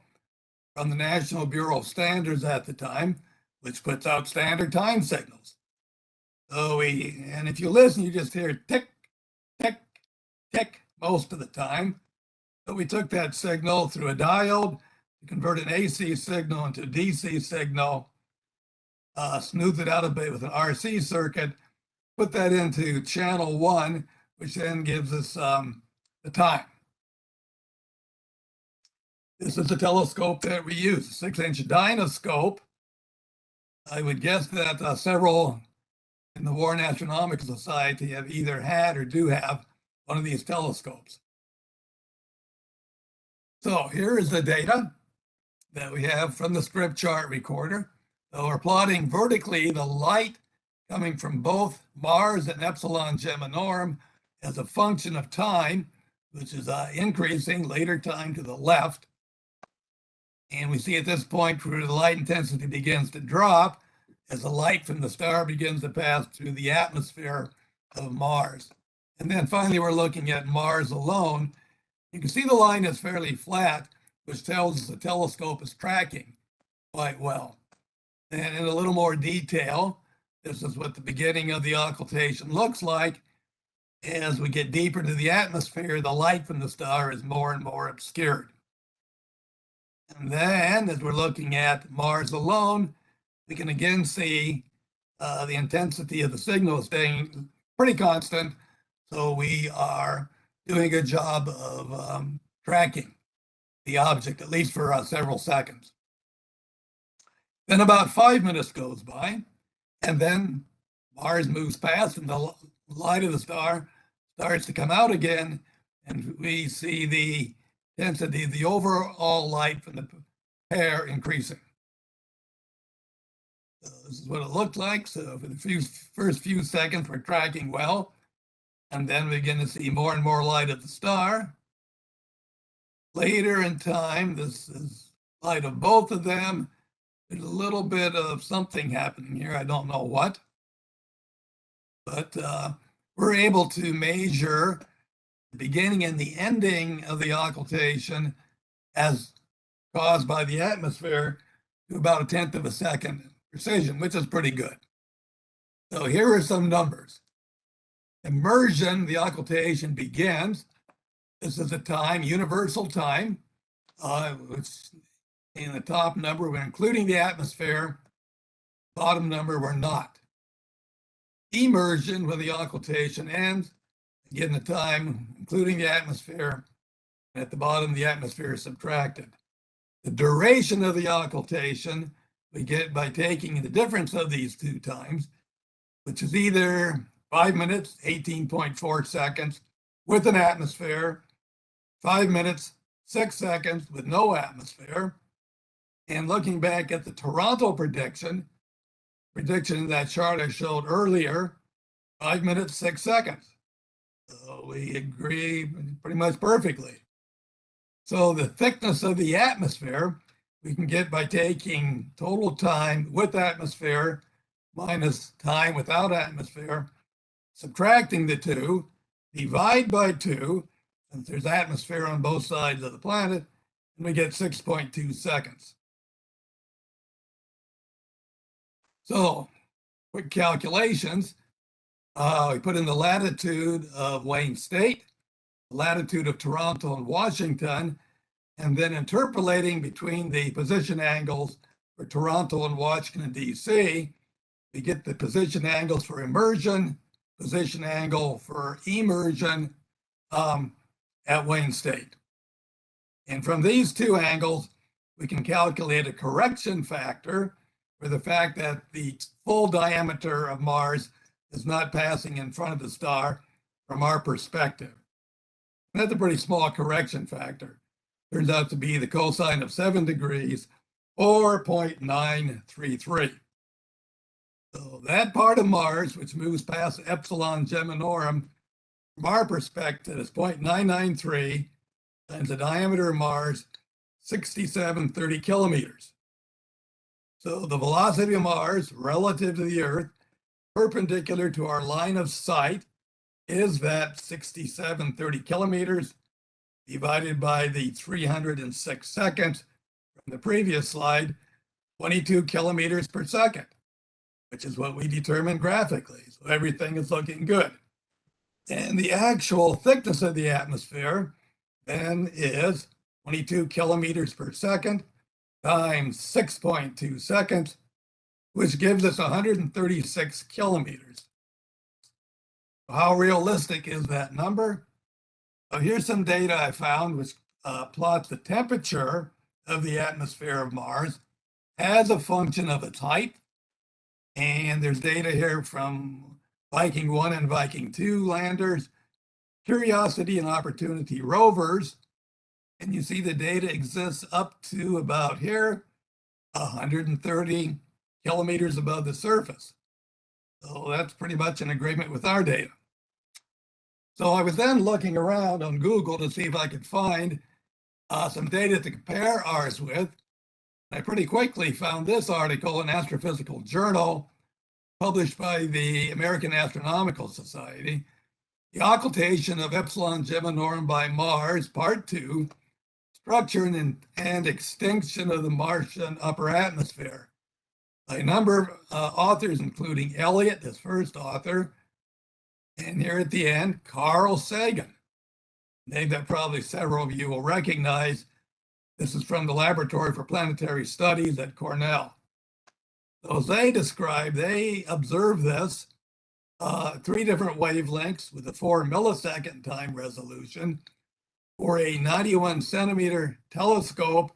from the National Bureau of Standards at the time, which puts out standard time signals. So and if you listen, you just hear tick, tick, tick most of the time. So we took that signal through a diode to convert an AC signal into a DC signal, smoothed it out a bit with an RC circuit, put that into channel 1, which then gives us the time. This is the telescope that we use, a 6-inch dynoscope. I would guess that several in the Warren Astronomical Society have either had or do have one of these telescopes. So here is the data that we have from the strip chart recorder. So we're plotting vertically the light coming from both Mars and Epsilon-Geminorum as a function of time, which is increasing later time to the left. And we see at this point where the light intensity begins to drop as the light from the star begins to pass through the atmosphere of Mars. And then finally, we're looking at Mars alone. You can see the line is fairly flat, which tells us the telescope is tracking quite well. And in a little more detail, this is what the beginning of the occultation looks like. As we get deeper into the atmosphere, the light from the star is more and more obscured. And then, as we're looking at Mars alone, we can again see the intensity of the signal staying pretty constant. So we are doing a good job of tracking the object, at least for several seconds. Then about 5 minutes goes by, and then Mars moves past, and the light of the star starts to come out again, and we see the intensity of the overall light from the pair increasing. So this is what it looked like. So for the first few seconds, we're tracking well, and then we begin to see more and more light of the star. Later in time, this is light of both of them. There's a little bit of something happening here. I don't know what, but we're able to measure the beginning and the ending of the occultation as caused by the atmosphere to about 1/10 of a second precision, which is pretty good. So here are some numbers. Immersion, the occultation begins. This is the time, universal time, which in the top number, we're including the atmosphere, bottom number, we're not. Immersion, when the occultation ends, again, the time, including the atmosphere, and at the bottom, the atmosphere is subtracted. The duration of the occultation we get by taking the difference of these two times, which is either 5 minutes, 18.4 seconds with an atmosphere, 5 minutes, 6 seconds with no atmosphere. And looking back at the Toronto prediction in that chart I showed earlier, 5 minutes, 6 seconds. So we agree pretty much perfectly. So the thickness of the atmosphere we can get by taking total time with atmosphere minus time without atmosphere, subtracting the two, divide by 2, since there's atmosphere on both sides of the planet, and we get 6.2 seconds. So, quick calculations. We put in the latitude of Wayne State, the latitude of Toronto and Washington, and then interpolating between the position angles for Toronto and Washington, D.C., we get the position angles for immersion, position angle for immersion at Wayne State. And from these two angles, we can calculate a correction factor for the fact that the full diameter of Mars is not passing in front of the star from our perspective. And that's a pretty small correction factor. Turns out to be the cosine of 7 degrees or 0.933. So that part of Mars, which moves past Epsilon-Geminorum, from our perspective is 0.993 times the diameter of Mars, 6730 kilometers. So the velocity of Mars relative to the Earth, perpendicular to our line of sight, is that 6730 kilometers divided by the 306 seconds from the previous slide, 22 kilometers per second, which is what we determined graphically. So everything is looking good. And the actual thickness of the atmosphere then is 22 kilometers per second times 6.2 seconds, which gives us 136 kilometers. How realistic is that number? Here's some data I found which plots the temperature of the atmosphere of Mars as a function of its height. And there's data here from Viking 1 and Viking 2 landers, Curiosity and Opportunity rovers. And you see the data exists up to about here, 130 kilometers above the surface. So that's pretty much in agreement with our data. So I was then looking around on Google to see if I could find some data to compare ours with. I pretty quickly found this article in Astrophysical Journal, published by the American Astronomical Society, The Occultation of Epsilon-Geminorum by Mars, Part 2, Structure and Extinction of the Martian Upper Atmosphere. A number of authors, including Elliott, his first author, and here at the end, Carl Sagan, name that probably several of you will recognize. This is from the Laboratory for Planetary Studies at Cornell. So as they observed this, 3 different wavelengths with a 4 millisecond time resolution for a 91 centimeter telescope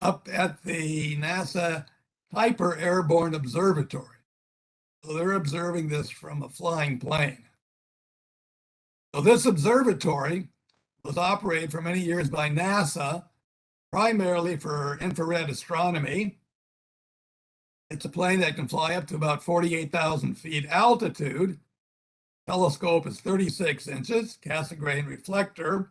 up at the NASA Kuiper Airborne Observatory. So they're observing this from a flying plane. So this observatory was operated for many years by NASA, primarily for infrared astronomy. It's a plane that can fly up to about 48,000 feet altitude. Telescope is 36 inches, Cassegrain reflector.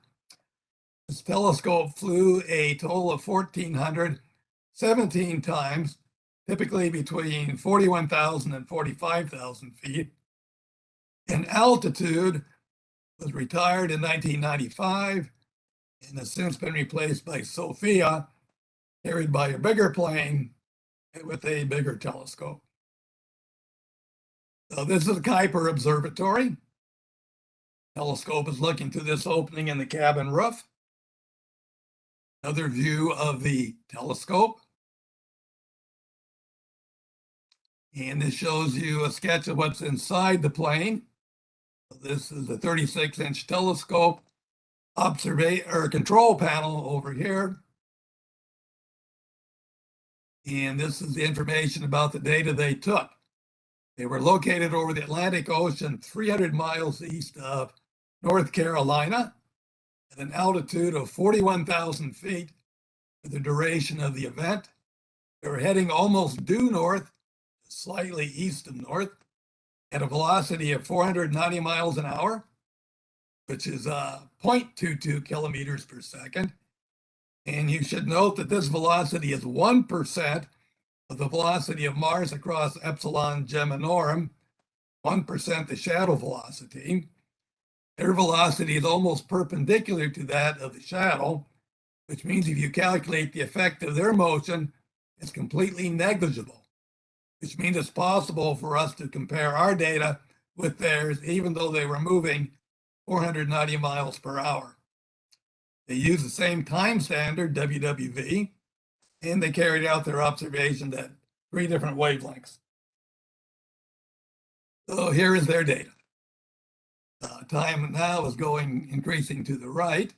This telescope flew a total of 1,417 times, typically between 41,000 and 45,000 feet. And altitude was retired in 1995 and has since been replaced by Sophia, carried by a bigger plane with a bigger telescope. So this is the Kuiper Observatory. Telescope is looking through this opening in the cabin roof. Another view of the telescope. And this shows you a sketch of what's inside the plane. This is a 36-inch telescope control panel over here. And this is the information about the data they took. They were located over the Atlantic Ocean, 300 miles east of North Carolina, at an altitude of 41,000 feet for the duration of the event. They were heading almost due north, slightly east of north, at a velocity of 490 miles an hour, which is 0.22 kilometers per second. And you should note that this velocity is 1% of the velocity of Mars across Epsilon-Geminorum, 1% the shadow velocity. Their velocity is almost perpendicular to that of the shadow, which means if you calculate the effect of their motion, it's completely negligible, which means it's possible for us to compare our data with theirs, even though they were moving 490 miles per hour. They use the same time standard, WWV, and they carried out their observations at 3 different wavelengths. So here is their data. Time now is increasing to the right.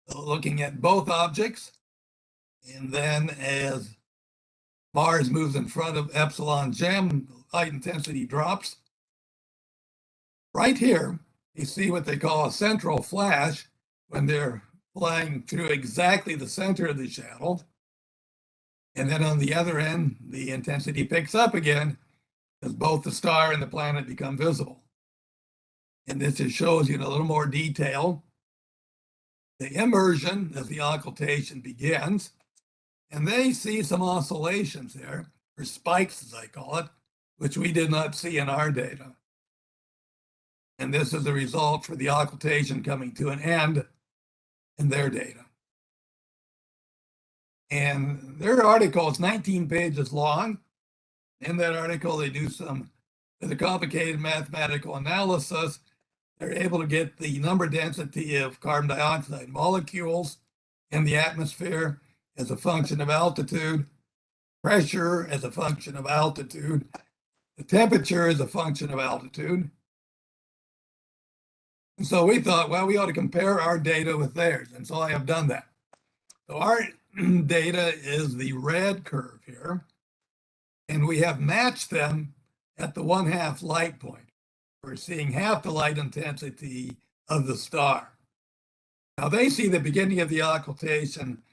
So looking at both objects, and then as Mars moves in front of Epsilon-Gem, light intensity drops. Right here, you see what they call a central flash when they're flying through exactly the center of the shadow. And then on the other end, the intensity picks up again as both the star and the planet become visible. And this just shows you in a little more detail the immersion as the occultation begins. And they see some oscillations there, or spikes as I call it, which we did not see in our data. And this is the result for the occultation coming to an end in their data. And their article is 19 pages long. In that article, they do with a complicated mathematical analysis. They're able to get the number density of carbon dioxide molecules in the atmosphere as a function of altitude, pressure as a function of altitude, the temperature as a function of altitude. And so we thought, well, we ought to compare our data with theirs. And so I have done that. So our data is the red curve here. And we have matched them at the 1/2 light point. We're seeing half the light intensity of the star. Now they see the beginning of the occultation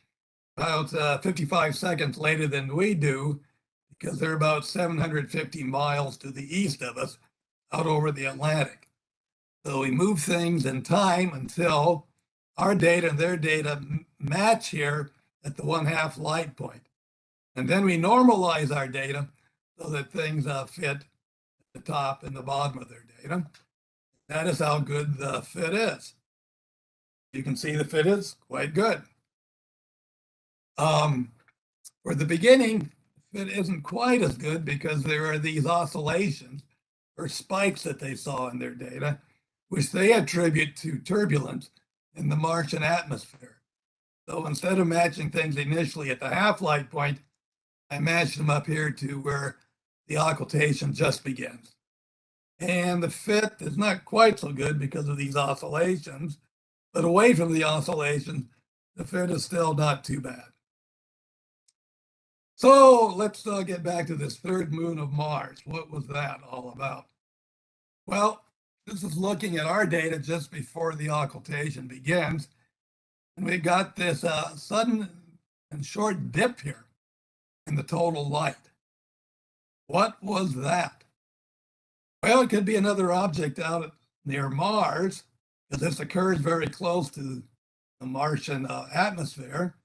about 55 seconds later than we do, because they're about 750 miles to the east of us out over the Atlantic. So we move things in time until our data and their data match here at the 1/2 light point. And then we normalize our data so that things fit at the top and the bottom of their data. That is how good the fit is. You can see the fit is quite good. For the beginning, it isn't quite as good because there are these oscillations or spikes that they saw in their data, which they attribute to turbulence in the Martian atmosphere. So instead of matching things initially at the half-light point, I matched them up here to where the occultation just begins. And the fit is not quite so good because of these oscillations, but away from the oscillations, the fit is still not too bad. So let's get back to this third moon of Mars. What was that all about? Well, this is looking at our data just before the occultation begins. And we got this sudden and short dip here in the total light. What was that? Well, it could be another object out near Mars, because this occurs very close to the Martian atmosphere.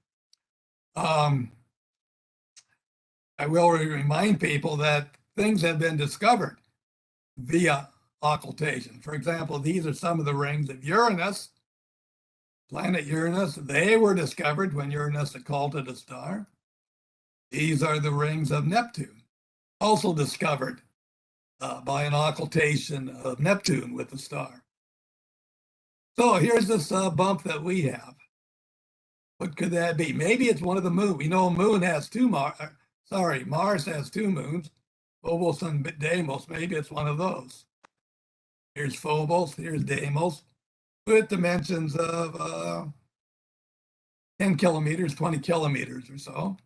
I will remind people that things have been discovered via occultation. For example, these are some of the rings of Uranus, planet Uranus. They were discovered when Uranus occulted a star. These are the rings of Neptune, also discovered by an occultation of Neptune with a star. So here's this bump that we have. What could that be? Maybe it's one of the moon. We know Mars has two moons, Phobos and Deimos. Maybe it's one of those. Here's Phobos, here's Deimos, with dimensions of 10 kilometers, 20 kilometers or so.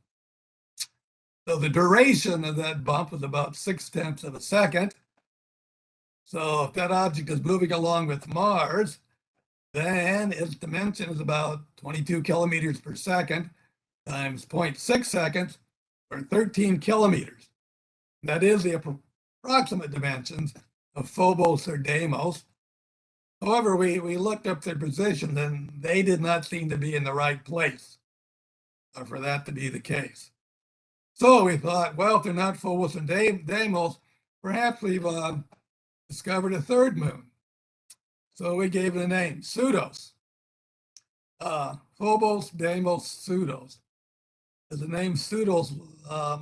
So the duration of that bump is about 0.6 of a second. So if that object is moving along with Mars, then its dimension is about 22 kilometers per second times 0.6 seconds, or 13 kilometers. That is the approximate dimensions of Phobos or Deimos. However, we looked up their position and they did not seem to be in the right place for that to be the case. So we thought, well, if they're not Phobos and Deimos, perhaps we've discovered a third moon. So we gave it a name, Pseudos. Phobos, Deimos, Pseudos. As the name Pseudos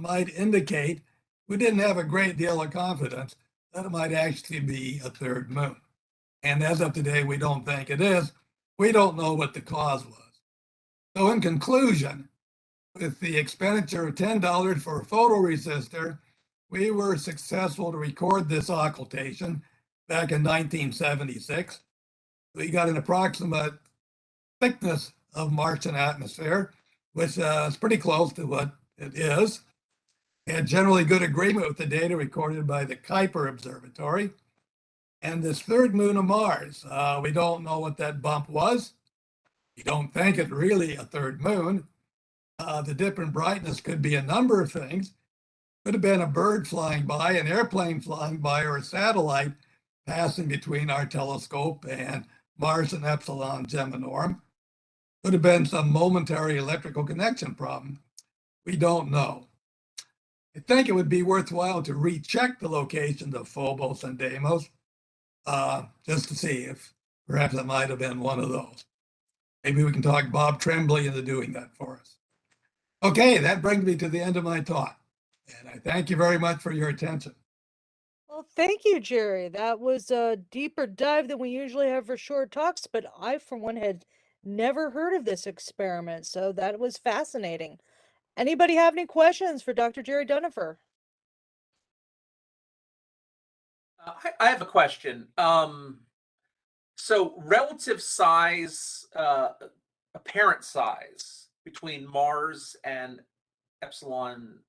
might indicate, we didn't have a great deal of confidence that it might actually be a third moon. And as of today, we don't think it is. We don't know what the cause was. So in conclusion, with the expenditure of $10 for a photoresistor, we were successful to record this occultation back in 1976. We got an approximate thickness of Martian atmosphere, which is pretty close to what it is. We had generally good agreement with the data recorded by the Kuiper Observatory. And this third moon of Mars, we don't know what that bump was. We don't think it's really a third moon. The dip in brightness could be a number of things. Could have been a bird flying by, an airplane flying by, or a satellite passing between our telescope and Mars-Epsilon-Geminorum. Could have been some momentary electrical connection problem. We don't know. I think it would be worthwhile to recheck the locations of Phobos and Deimos just to see if perhaps it might have been one of those. Maybe we can talk Bob Tremblay into doing that for us. Okay, that brings me to the end of my talk. And I thank you very much for your attention. Well, thank you, Jerry. That was a deeper dive than we usually have for short talks, but I, for one, had never heard of this experiment, so that was fascinating. Anybody have any questions for Dr. Jerry Dunifer? I have a question. So relative size, apparent size between Mars and Epsilon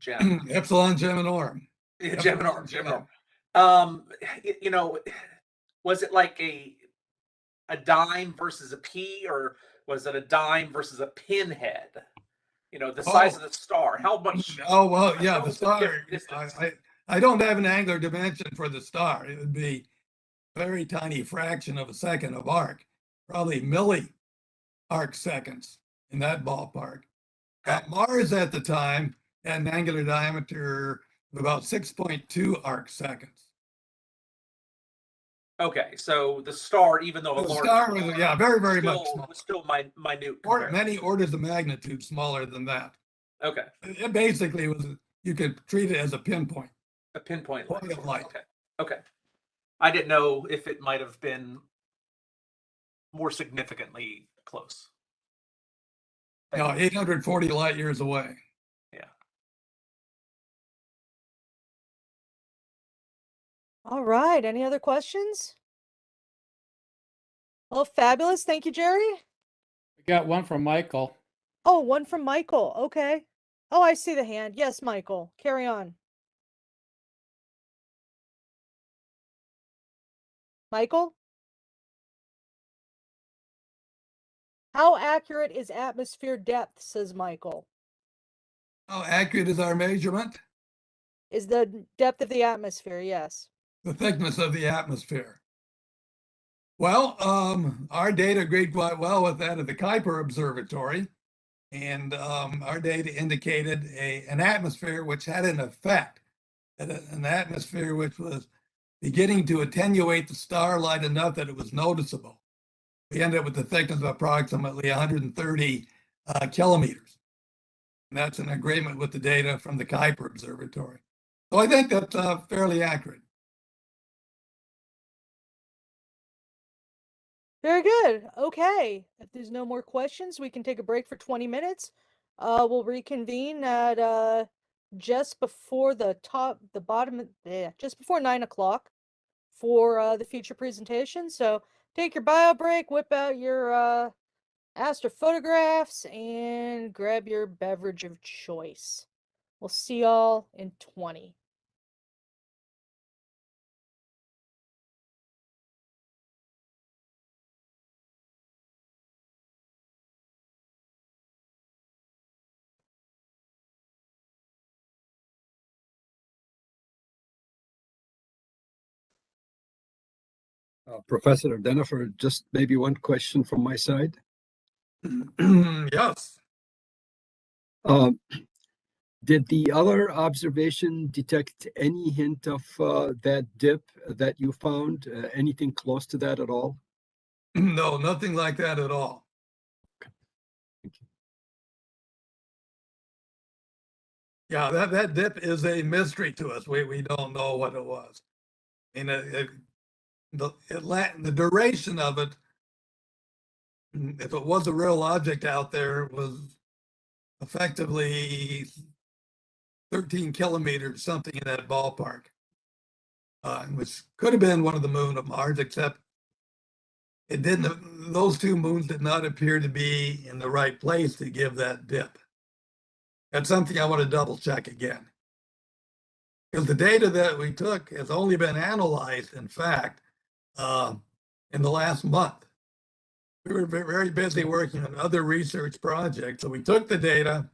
Epsilon-Geminorum. Geminorum. You know, was it like a dime versus a pea, or was it a dime versus a pinhead? You know, the size of the star. How much? Oh, well, yeah, the star. I don't have an angular dimension for the star. It would be a very tiny fraction of a second of arc, probably milli-arc seconds in that ballpark. Mars at the time had an angular diameter of about 6.2 arc seconds. Okay, so the star, even though a large star was, yeah, very much smaller. Was still minute. Or many orders of magnitude smaller than that. Okay. It basically was, you could treat it as a pinpoint. A pinpoint of light. Okay. I didn't know if it might have been more significantly close. No, 840 light years away. Yeah. All right. Any other questions? Well, fabulous. Thank you, Jerry. We got one from Michael. Oh, one from Michael. Okay. Oh, I see the hand. Yes, Michael. Carry on. Michael? How accurate is atmosphere depth, says Michael. How accurate is our measurement? Is the depth of the atmosphere, yes. The thickness of the atmosphere. Well, our data agreed quite well with that of the Kuiper Observatory. And our data indicated an atmosphere which had an effect, an atmosphere which was beginning to attenuate the starlight enough that it was noticeable. We ended up with a thickness of approximately 130 kilometers. And that's in agreement with the data from the Kuiper Observatory. So I think that's fairly accurate. Very good. Okay. If there's no more questions, we can take a break for 20 minutes. We'll reconvene at just before just before 9 o'clock for the feature presentation. So take your bio break, whip out your astrophotographs, and grab your beverage of choice. We'll see y'all in 20. Professor Dennifer, just maybe one question from my side. Yes. Did the other observation detect any hint of that dip that you found? Anything close to that at all? No, nothing like that at all. Thank you. Yeah, that dip is a mystery to us. We don't know what it was. And the duration of it, if it was a real object out there, was effectively 13 kilometers, something in that ballpark, which could have been one of the moon of Mars, except it didn't. Those two moons did not appear to be in the right place to give that dip. That's something I want to double check again, because the data that we took has only been analyzed, in fact, in the last month. We were very busy working on other research projects, so we took the data,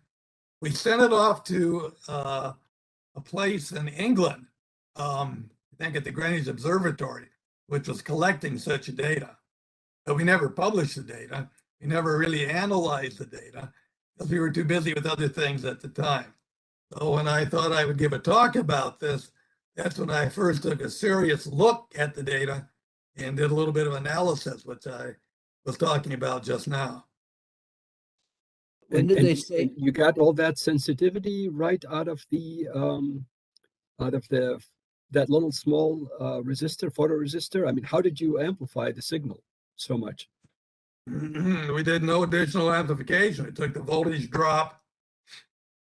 we sent it off to a place in England, I think at the Greenwich Observatory, which was collecting such data. But we never published the data. We never really analyzed the data because we were too busy with other things at the time. So when I thought I would give a talk about this, that's when I first took a serious look at the data and did a little bit of analysis, which I was talking about just now. When did they say you got all that sensitivity right out of that little small resistor, photoresistor? I mean, how did you amplify the signal so much? We did no additional amplification. We took the voltage drop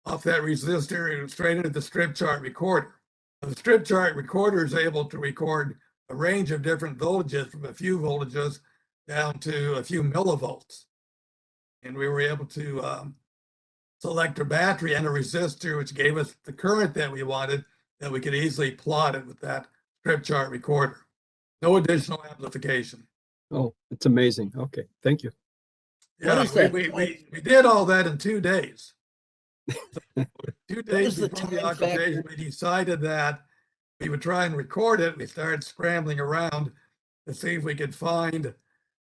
off that resistor and straight into the strip chart recorder. The strip chart recorder is able to record a range of different voltages from a few voltages down to a few millivolts. And we were able to select a battery and a resistor, which gave us the current that we wanted, that we could easily plot it with that strip chart recorder. No additional amplification. Oh, it's amazing. Okay, thank you. Yeah, we did all that in 2 days. 2 days before the occultation, we decided that we would try and record it. We started scrambling around to see if we could find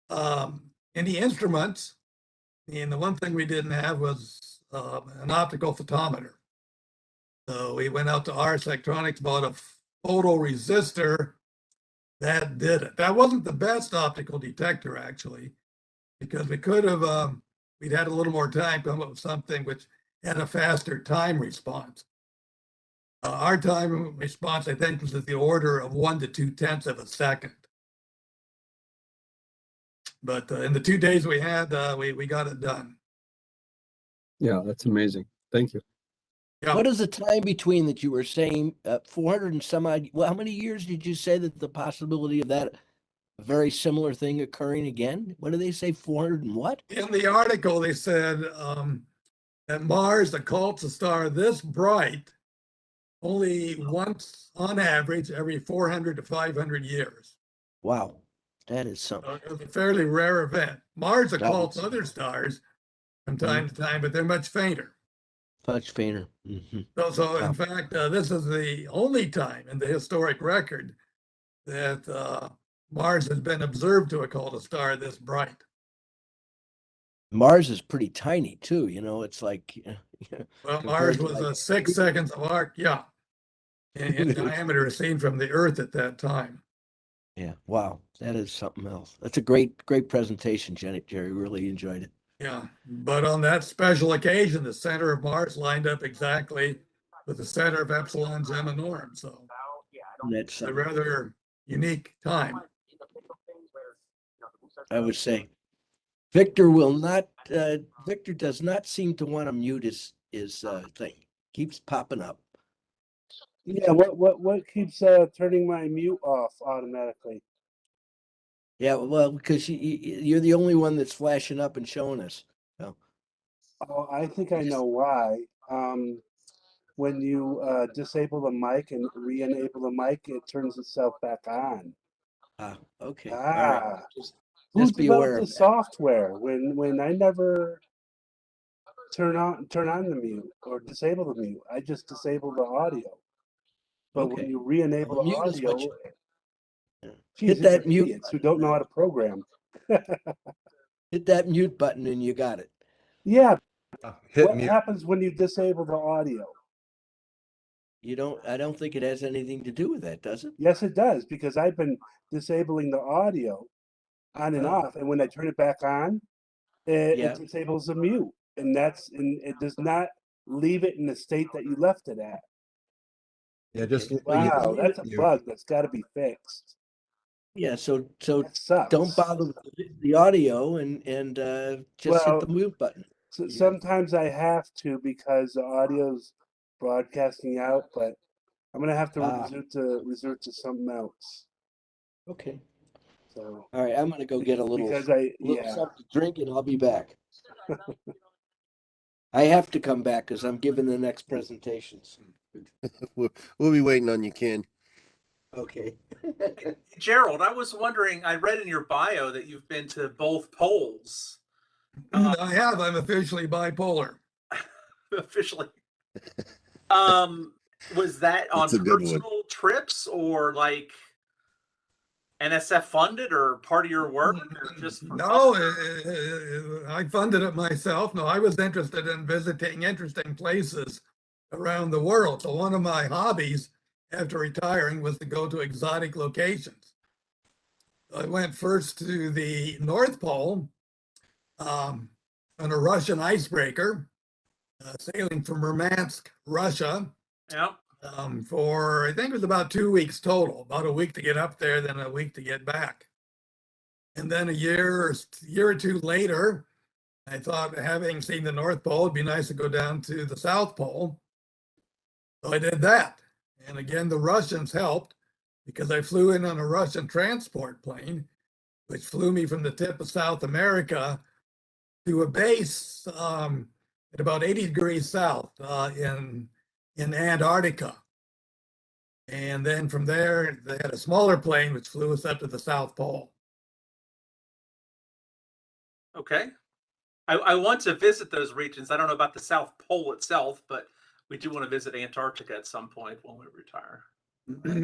any instruments. And the one thing we didn't have was an optical photometer. So we went out to Ars Electronics, bought a photoresistor. That did it. That wasn't the best optical detector, actually, because we could have, we'd had a little more time to come up with something which had a faster time response. Our time response, I think, was at the order of 1 to 2/10 of a second. But in the 2 days we had, we got it done. Yeah, that's amazing. Thank you. Yeah. What is the time between that you were saying 400 and some odd? Well, how many years did you say that the possibility of that very similar thing occurring again? What did they say? 400 and what? In the article, they said that Mars occults a star this bright only once on average every 400 to 500 years. Wow, that is something. So it's a fairly rare event. Mars occults other stars from time to time, but they're much fainter. Much fainter. Mm-hmm. So in fact, this is the only time in the historic record that Mars has been observed to occult a star this bright. Mars is pretty tiny too. You know, it's like. Well, Mars was 6 seconds of arc, yeah, in diameter seen from the Earth at that time. Yeah. Wow, that is something else. That's a great presentation, Jerry. Really enjoyed it. Yeah, but on that special occasion, the center of Mars lined up exactly with the center of Epsilon-Geminorum. So that's a rather unique time. I would say. Victor will not, Victor does not seem to want to mute his thing. Keeps popping up. Yeah, what keeps turning my mute off automatically? Yeah, well, because you're the only one that's flashing up and showing us. So. Oh, I think I know why. When you disable the mic and re-enable the mic, it turns itself back on. Ah, okay. All right. Ah, Just who be aware developed of the that. software when I never turn on the mute or disable the mute? I just disable the audio. But when Okay. you re-enable Well, the mute is what audio, Hit geez, these that are mute idiots who button. don't know how to program. Hit that mute button and you got it. Yeah. Hit What mute. happens when you disable the audio? I don't think it has anything to do with that, does it? Yes, it does, because I've been disabling the audio on and Oh. off, and when I turn it back on, it disables the mute, and it does not leave it in the state that you left it at. Yeah, just Wow, that's a mute. bug that's got to be fixed. Yeah, so That sucks. don't bother with the audio and just hit the mute button. So sometimes I have to because the audio's broadcasting out, but I'm gonna have to resort to something else. Okay. So all right, I'm gonna go get a little something to drink and I'll be back. I have to come back because I'm giving the next presentations. We'll be waiting on you, Ken. Okay. Gerald, I was wondering, I read in your bio that you've been to both poles. I have. I'm officially bipolar. Officially. Was that on That's a good one. personal trips or like NSF funded or part of your work or just for No, I funded it myself. No, I was interested in visiting interesting places around the world. So one of my hobbies after retiring was to go to exotic locations. I went first to the North Pole on a Russian icebreaker, sailing from Murmansk, Russia. Yeah. For I think it was about 2 weeks total, about a week to get up there, then a week to get back. And then a year or two later, I thought, having seen the North Pole, it'd be nice to go down to the South Pole. So I did that. And again, the Russians helped because I flew in on a Russian transport plane, which flew me from the tip of South America to a base at about 80 degrees south in Antarctica. And then from there, they had a smaller plane which flew us up to the South Pole. Okay. I want to visit those regions. I don't know about the South Pole itself, but we do want to visit Antarctica at some point when we retire.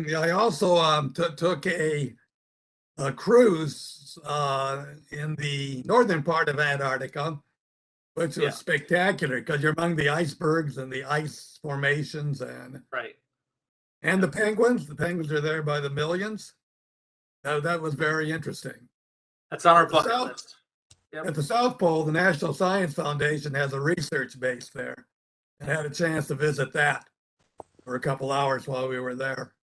Yeah, I also took a cruise in the northern part of Antarctica, which was spectacular because you're among the icebergs and the ice formations and and the penguins. The penguins are there by the millions. That was very interesting. That's on our bucket list. Yep. At the South Pole, the National Science Foundation has a research base there, and had a chance to visit that for a couple hours while we were there.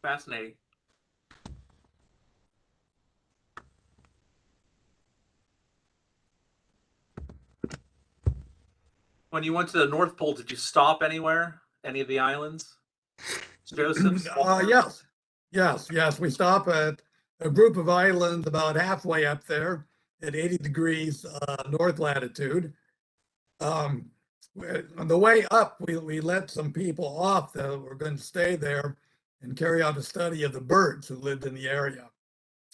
Fascinating. When you went to the North Pole, did you stop anywhere? Any of the islands? Joseph? Yes. We stop at a group of islands about halfway up there at 80 degrees north latitude. On the way up, we let some people off that were going to stay there and carry out a study of the birds who lived in the area.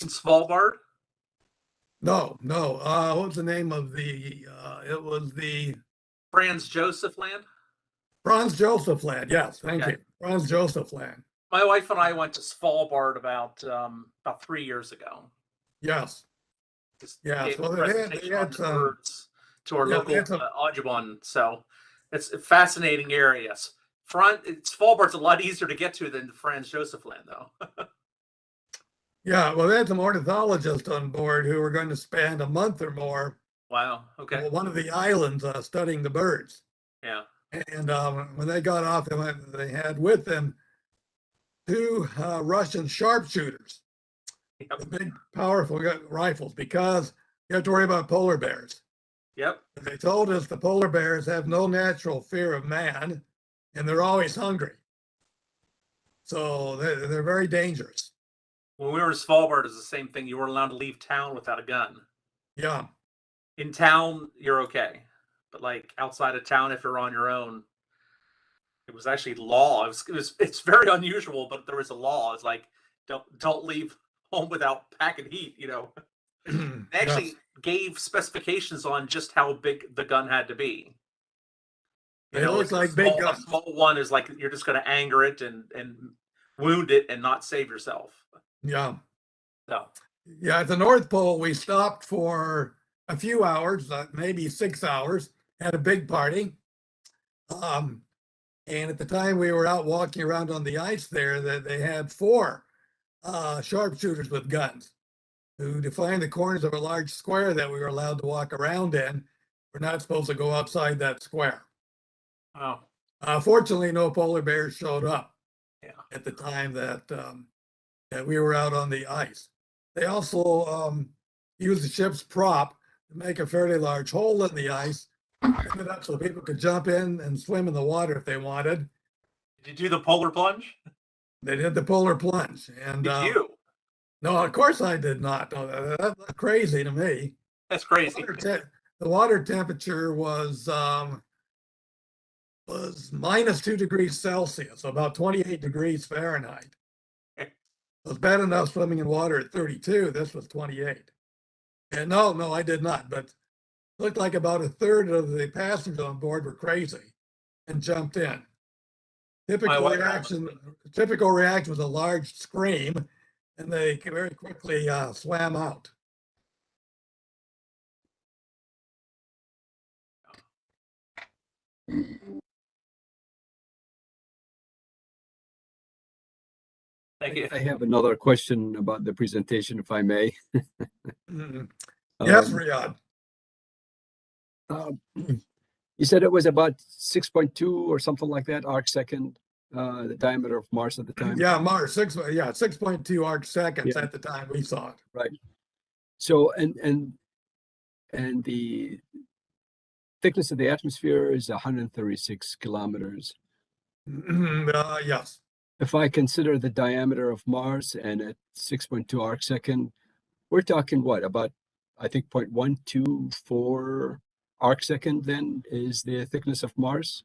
In Svalbard? No. What was the name of the? It was the Franz Josef Land. Franz Josef Land. Yes, thank you. Franz Josef Land. My wife and I went to Svalbard about 3 years ago. Yes. Yeah. Well, they had some birds to our local Audubon. So it's a fascinating area. Svalbard's a lot easier to get to than the Franz Josef Land, though. Yeah, well, they had some ornithologists on board who were going to spend a month or more. Wow. Okay. On one of the islands studying the birds. Yeah. And when they got off, they had with them two Russian sharpshooters. Yep. the big powerful rifles, because you have to worry about polar bears. Yep. They told us the polar bears have no natural fear of man, and they're always hungry. So they're very dangerous. When we were in Svalbard, it's the same thing. You weren't allowed to leave town without a gun. Yeah. In town, you're okay, but like outside of town, if you're on your own, it was actually law. It's very unusual, but there was a law. It's like don't leave home without packing heat. You know, they actually Yes. gave specifications on just how big the gun had to be. They look like big A guns. small one is like you're just going to anger it and wound it and not save yourself. Yeah. So Yeah, at the North Pole, we stopped for a few hours, maybe 6 hours, had a big party. And at the time we were out walking around on the ice there, that they had 4 sharpshooters with guns who defined the corners of a large square that we were allowed to walk around in. We're not supposed to go outside that square. oh Fortunately, no polar bears showed up yeah. at the time that that we were out on the ice. They also used the ship's prop to make a fairly large hole in the ice, open it up so people could jump in and swim in the water if they wanted. Did you do the polar plunge? They did the polar plunge. And Did you? no, of course I did not. No, that's crazy to me. That's crazy. The water temperature was -2 degrees Celsius, about 28 degrees Fahrenheit. It was bad enough swimming in water at 32. This was 28. And no, I did not. But it looked like about a third of the passengers on board were crazy and jumped in. Typical reaction was a large scream, and they very quickly swam out. Thank you. I have another question about the presentation, if I may. Yes, Riyadh. You said it was about 6.2 or something like that arc second, the diameter of Mars at the time. Yeah, Mars 6.2 arc seconds at the time we saw it. Right. So and the thickness of the atmosphere is 136 kilometers. Yes. If I consider the diameter of Mars and at 6.2 arc second, we're talking what, about, I think, 0.124 arc second then is the thickness of Mars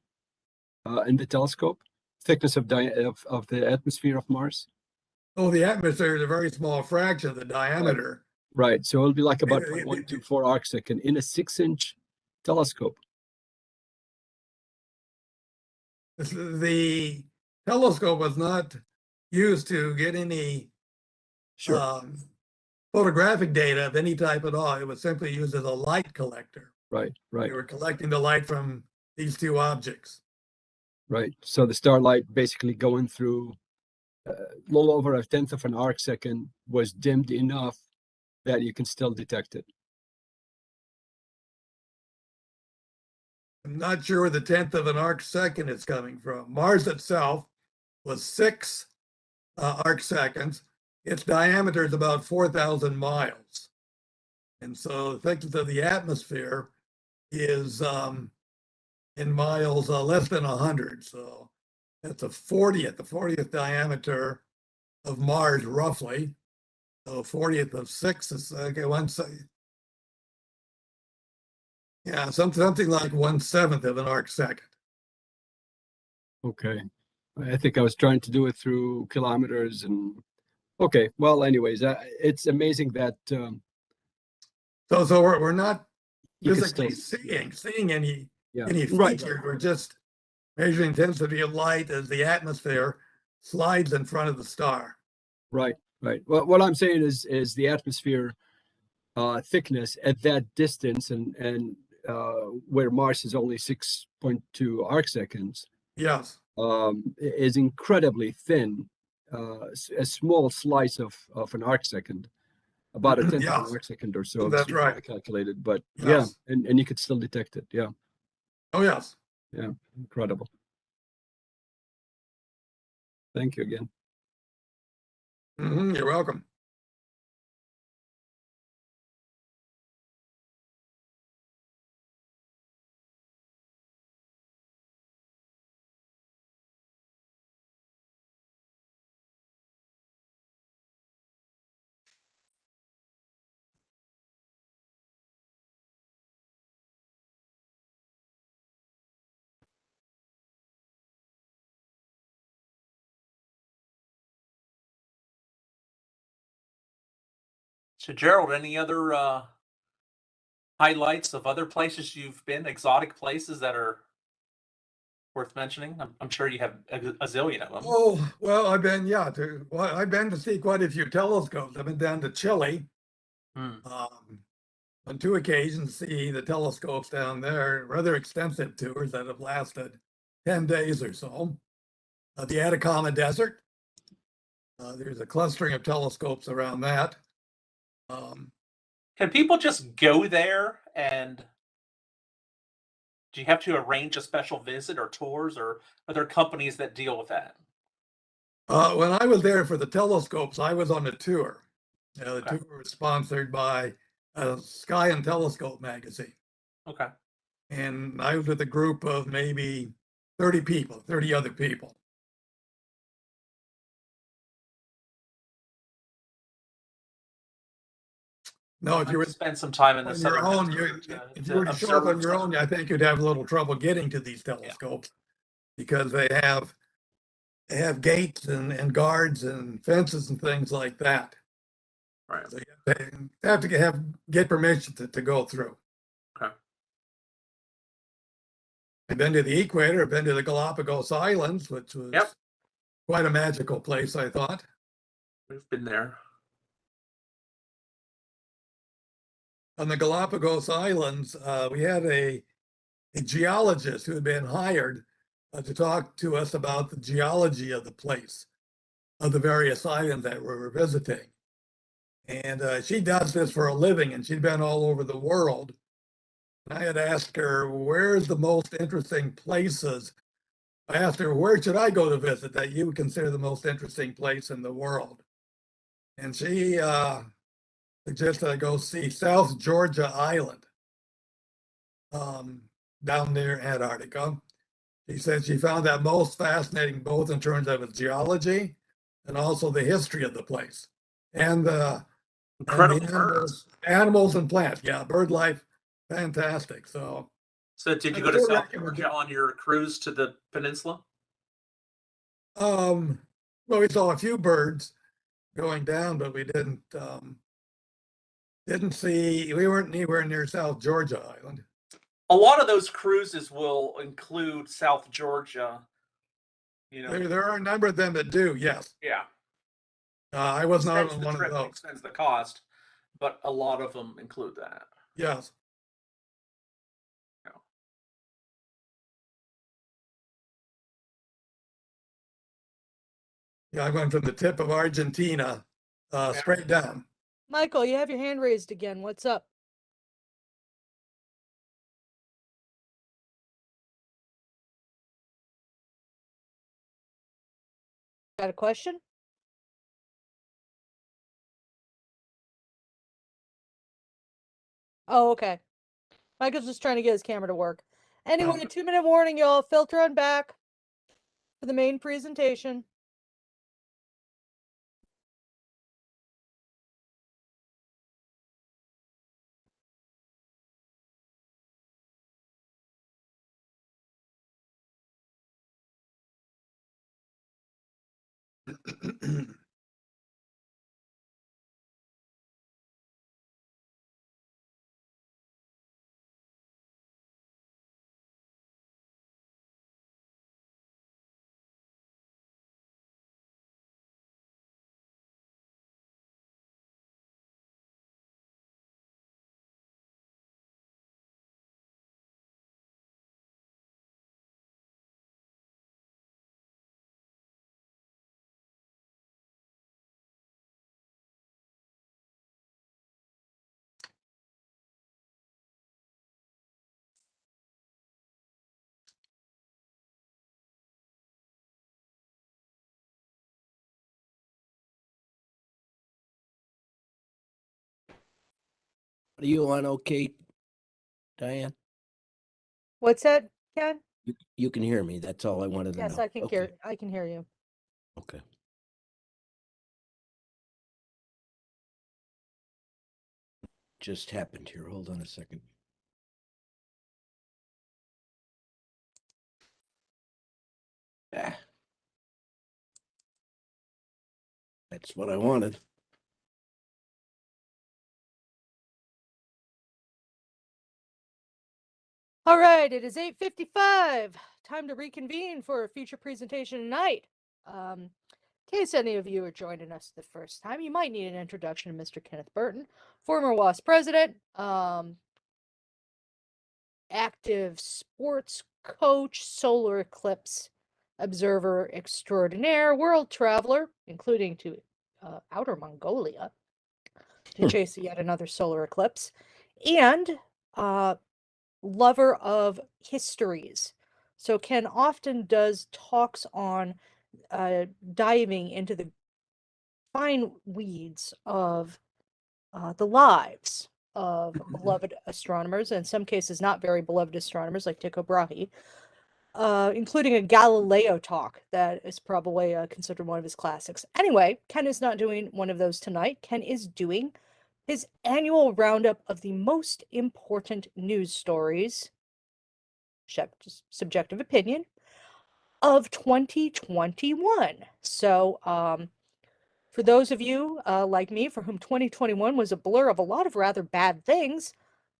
in the telescope, thickness of the atmosphere of Mars. Oh, the atmosphere is a very small fraction of the diameter. Right. So it'll be like about 0.124 arc second in a 6-inch telescope. The telescope was not used to get any photographic data of any type at all. It was simply used as a light collector. Right. They were collecting the light from these 2 objects. Right. So the starlight basically going through a little over 1/10 of an arc second was dimmed enough that you can still detect it. I'm not sure where the 1/10 of an arc second is coming from. Mars itself was 6 arc seconds. Its diameter is about 4,000 miles. And so the thickness of the atmosphere is in miles less than 100. So that's the 40th diameter of Mars, roughly. So 40th of 6 is something like 1/7 of an arc second. Okay. I think I was trying to do it through kilometers and okay. Well, anyways, it's amazing that so we're not you can physically still seeing any Right. feature. We're just measuring intensity of light as the atmosphere slides in front of the star. Right. Well, what I'm saying is the atmosphere thickness at that distance and where Mars is only 6.2 arc seconds. Yes. Is incredibly thin, a small slice of an arc second, about 1/10 of an arc second or so. That's right. I calculated, but Yes. yeah, and you could still detect it. Yeah. Oh, yes. Yeah, incredible. Thank you again. You're welcome. So Gerald, any other highlights of other places you've been, exotic places that are worth mentioning? I'm sure you have a zillion of them. Oh, well, I've been, I've been to see quite a few telescopes. I've been down to Chile on 2 occasions to see the telescopes down there, rather extensive tours that have lasted 10 days or so. The Atacama Desert, there's a clustering of telescopes around that. Can people just go there, and do you have to arrange a special visit or tours, or are there companies that deal with that? When I was there for the telescopes, I was on a tour. The tour was sponsored by Sky and Telescope magazine. Okay. And I was with a group of maybe 30 people, 30 other people. No, if you were spend some time in the on your southern own, hemisphere if you were to show up on your own, I think you'd have a little trouble getting to these telescopes because they have gates and guards and fences and things like that. Right. So you have to get permission to go through. Okay. I've been to the equator. I've been to the Galapagos Islands, which was quite a magical place, I thought. We've been there. On the Galapagos Islands, we had a geologist who had been hired to talk to us about the geology of the place, of the various islands that we were visiting. And she does this for a living, and she'd been all over the world. And I had asked her, where's the most interesting places? I asked her, where should I go to visit that you would consider the most interesting place in the world? And she suggested I go see South Georgia Island down near Antarctica. She said she found that most fascinating both in terms of its geology and also the history of the place and the incredible animals and plants. Yeah, bird life, fantastic. So did you go to South Georgia on your cruise to the peninsula? Well, we saw a few birds going down, but we didn't see. We weren't anywhere near South Georgia Island. A lot of those cruises will include South Georgia. You know, there are a number of them that do. Yes. Yeah. I was not on one of those. Extends the cost, but a lot of them include that. Yes. Yeah, I went from the tip of Argentina straight down. Michael, you have your hand raised again. What's up? Got a question? Oh, okay. Michael's just trying to get his camera to work. Anyway, 2-minute warning, y'all. Filter on back for the main presentation. Are you on okay, Diane? What's that, Ken? You can hear me. That's all I wanted to know. Yes, I can Okay. hear. I can hear you. Okay. Just happened here. Hold on a second. That's what I wanted. All right, it is 8:55. Time to reconvene for a feature presentation tonight. In case any of you are joining us the first time, you might need an introduction to Mr. Kenneth Bertin, former WASP president, active sports coach, solar eclipse observer extraordinaire, world traveler, including to outer Mongolia to chase yet another solar eclipse, and lover of histories. So Ken often does talks on diving into the fine weeds of the lives of beloved astronomers, in some cases not very beloved astronomers like Tycho Brahe, including a Galileo talk that is probably considered one of his classics. Anyway, Ken is not doing one of those tonight. Ken is doing his annual roundup of the most important news stories, subjective opinion, of 2021. So, for those of you like me, for whom 2021 was a blur of a lot of rather bad things,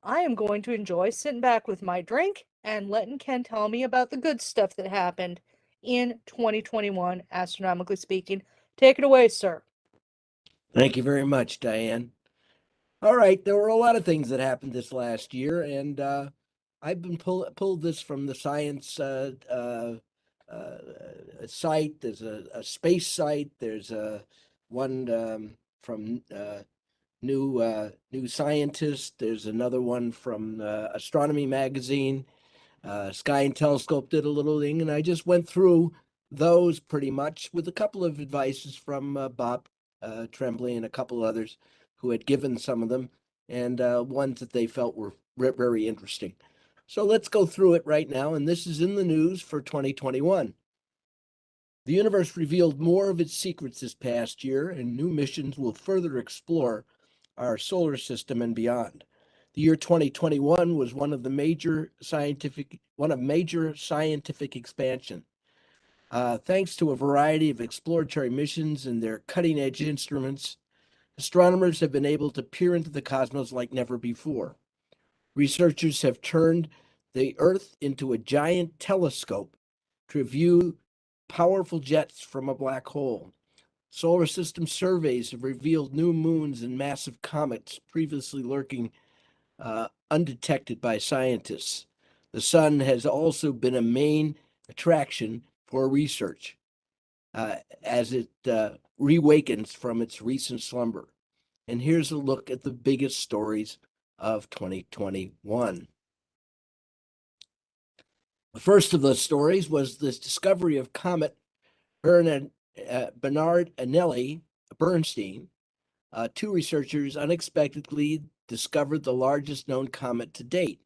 I am going to enjoy sitting back with my drink and letting Ken tell me about the good stuff that happened in 2021, astronomically speaking. Take it away, sir. Thank you very much, Diane. All right, there were a lot of things that happened this last year, and I've been pulled this from the science site. There's a space site. There's one from New Scientist. There's another one from Astronomy magazine. Sky and Telescope did a little thing, and I just went through those pretty much with a couple of advices from Bob Tremblay and a couple others who had given some of them, and ones that they felt were very interesting. So let's go through it right now, and this is in the news for 2021. The universe revealed more of its secrets this past year, and new missions will further explore our solar system and beyond. The year 2021 was one of major scientific expansion. Thanks to a variety of exploratory missions and their cutting-edge instruments, astronomers have been able to peer into the cosmos like never before. Researchers have turned the Earth into a giant telescope to view powerful jets from a black hole. Solar system surveys have revealed new moons and massive comets previously lurking undetected by scientists. The sun has also been a main attraction for research as it reawakens from its recent slumber. And here's a look at the biggest stories of 2021. The first of the stories was this discovery of comet Bernard Anelli Bernstein. Two researchers unexpectedly discovered the largest known comet to date.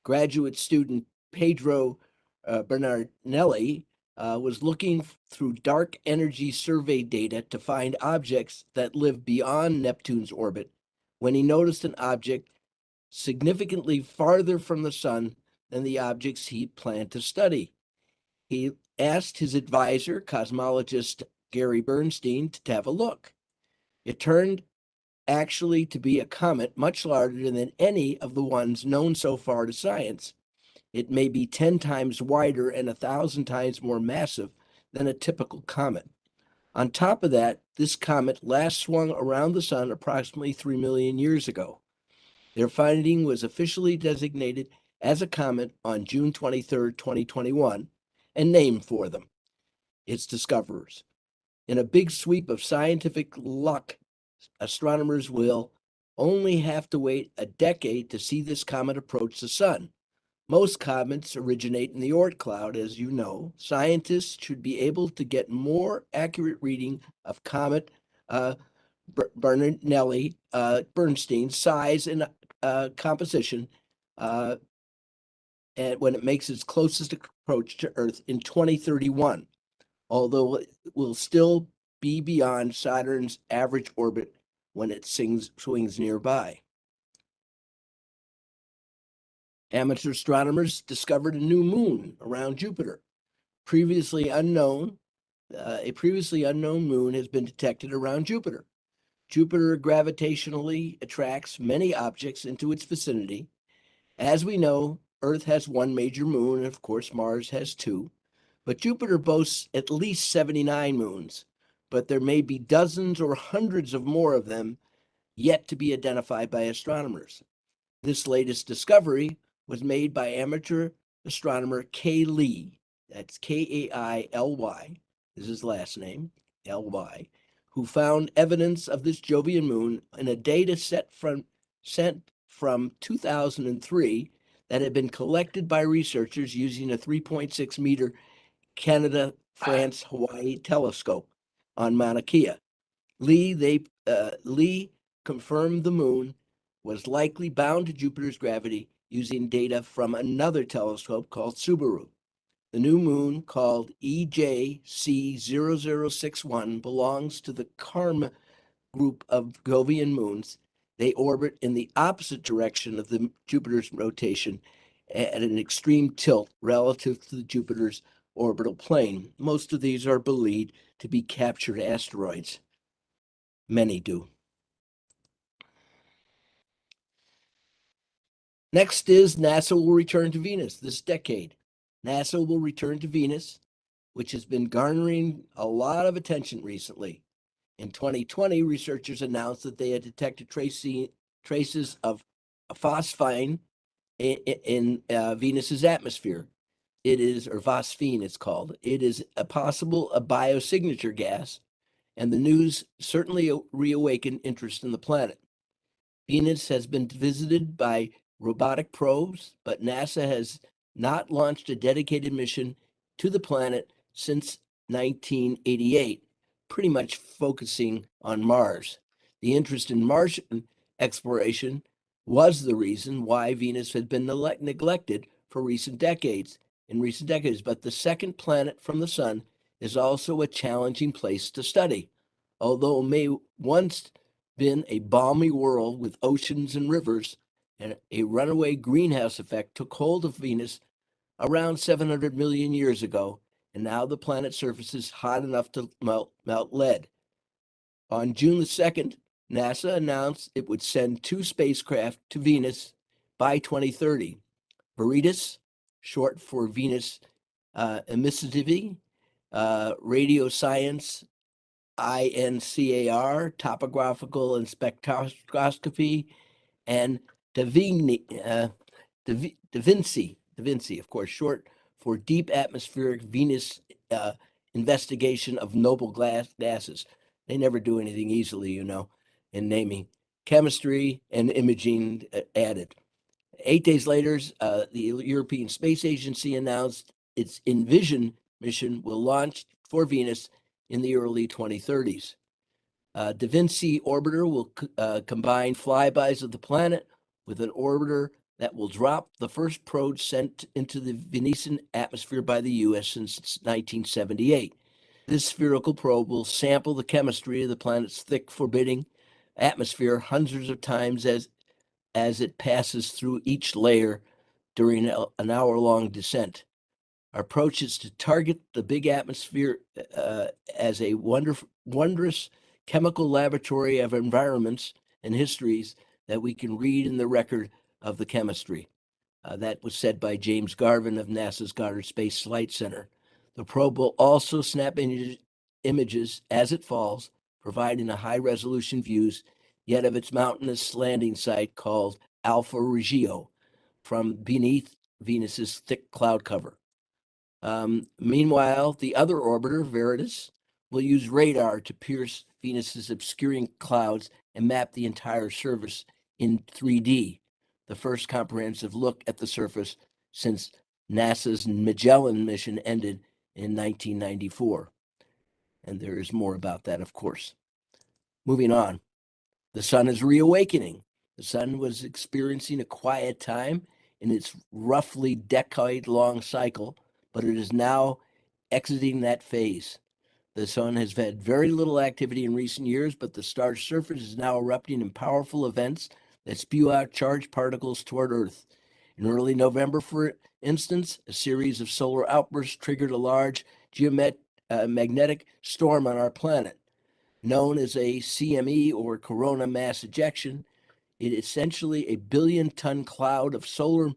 Graduate student Pedro Bernardinelli was looking through dark energy survey data to find objects that live beyond Neptune's orbit when he noticed an object significantly farther from the sun than the objects he planned to study. He asked his advisor, cosmologist Gary Bernstein, to have a look. It turned actually to be a comet much larger than any of the ones known so far to science. It may be 10 times wider and 1,000 times more massive than a typical comet. On top of that, this comet last swung around the sun approximately 3 million years ago. Their finding was officially designated as a comet on June 23, 2021, and named for them, its discoverers. In a big sweep of scientific luck, astronomers will only have to wait a decade to see this comet approach the sun. Most comets originate in the Oort cloud, as you know. Scientists should be able to get more accurate reading of comet Bernardinelli Bernstein's size and composition and when it makes its closest approach to Earth in 2031, although it will still be beyond Saturn's average orbit when it swings nearby. Amateur astronomers discovered a new moon around Jupiter. A previously unknown moon has been detected around Jupiter. Jupiter gravitationally attracts many objects into its vicinity. As we know, Earth has one major moon, and of course, Mars has two. But Jupiter boasts at least 79 moons, but there may be dozens or hundreds of more of them yet to be identified by astronomers. This latest discovery was made by amateur astronomer Kay Lee, that's Kaily, is his last name, Ly, who found evidence of this Jovian moon in a data set sent from 2003 that had been collected by researchers using a 3.6 meter Canada, France, Hawaii telescope on Mauna Kea. Lee confirmed the moon was likely bound to Jupiter's gravity using data from another telescope called Subaru. The new moon, called EJC0061, belongs to the Karma group of Jovian moons. They orbit in the opposite direction of the Jupiter's rotation at an extreme tilt relative to the Jupiter's orbital plane. Most of these are believed to be captured asteroids. Many do. Next is NASA will return to Venus this decade. NASA will return to Venus, which has been garnering a lot of attention recently. In 2020, researchers announced that they had detected traces of phosphine in Venus's atmosphere. It is, or phosphine it's called. It is a biosignature gas, and the news certainly reawakened interest in the planet. Venus has been visited by robotic probes, but NASA has not launched a dedicated mission to the planet since 1988, pretty much focusing on Mars. The interest in Martian exploration was the reason why Venus had been neglected for recent decades, but the second planet from the sun is also a challenging place to study. Although it may once been a balmy world with oceans and rivers, and a runaway greenhouse effect took hold of Venus around 700 million years ago, and now the planet's surface is hot enough to melt lead. On June the 2nd, NASA announced it would send 2 spacecraft to Venus by 2030. Veritas, short for Venus Emissivity, Radio Science, INCAR, Topographical and Spectroscopy, and Da Vinci, of course, short for Deep Atmospheric Venus Investigation of Noble Gases. They never do anything easily, in naming. Chemistry and imaging added. 8 days later, the European Space Agency announced its Envision mission will launch for Venus in the early 2030s. Da Vinci orbiter will combine flybys of the planet with an orbiter that will drop the first probe sent into the Venetian atmosphere by the U.S. since 1978. This spherical probe will sample the chemistry of the planet's thick, forbidding atmosphere hundreds of times as it passes through each layer during an hour-long descent. Our approach is to target the big atmosphere as a wondrous chemical laboratory of environments and histories that we can read in the record of the chemistry. That was said by James Garvin of NASA's Goddard Space Flight Center. The probe will also snap images as it falls, providing a high-resolution views, yet of its mountainous landing site called Alpha Regio, from beneath Venus's thick cloud cover. Meanwhile, the other orbiter, Veritas, will use radar to pierce Venus's obscuring clouds and map the entire surface in 3D, the first comprehensive look at the surface since NASA's Magellan mission ended in 1994. And there is more about that, of course. Moving on, the sun is reawakening. The sun was experiencing a quiet time in its roughly decade-long cycle, but it is now exiting that phase. The sun has had very little activity in recent years, but the star's surface is now erupting in powerful events that spew out charged particles toward Earth. In early November, for instance, a series of solar outbursts triggered a large magnetic storm on our planet. Known as a CME, or corona mass ejection, it is essentially a billion-ton cloud of solar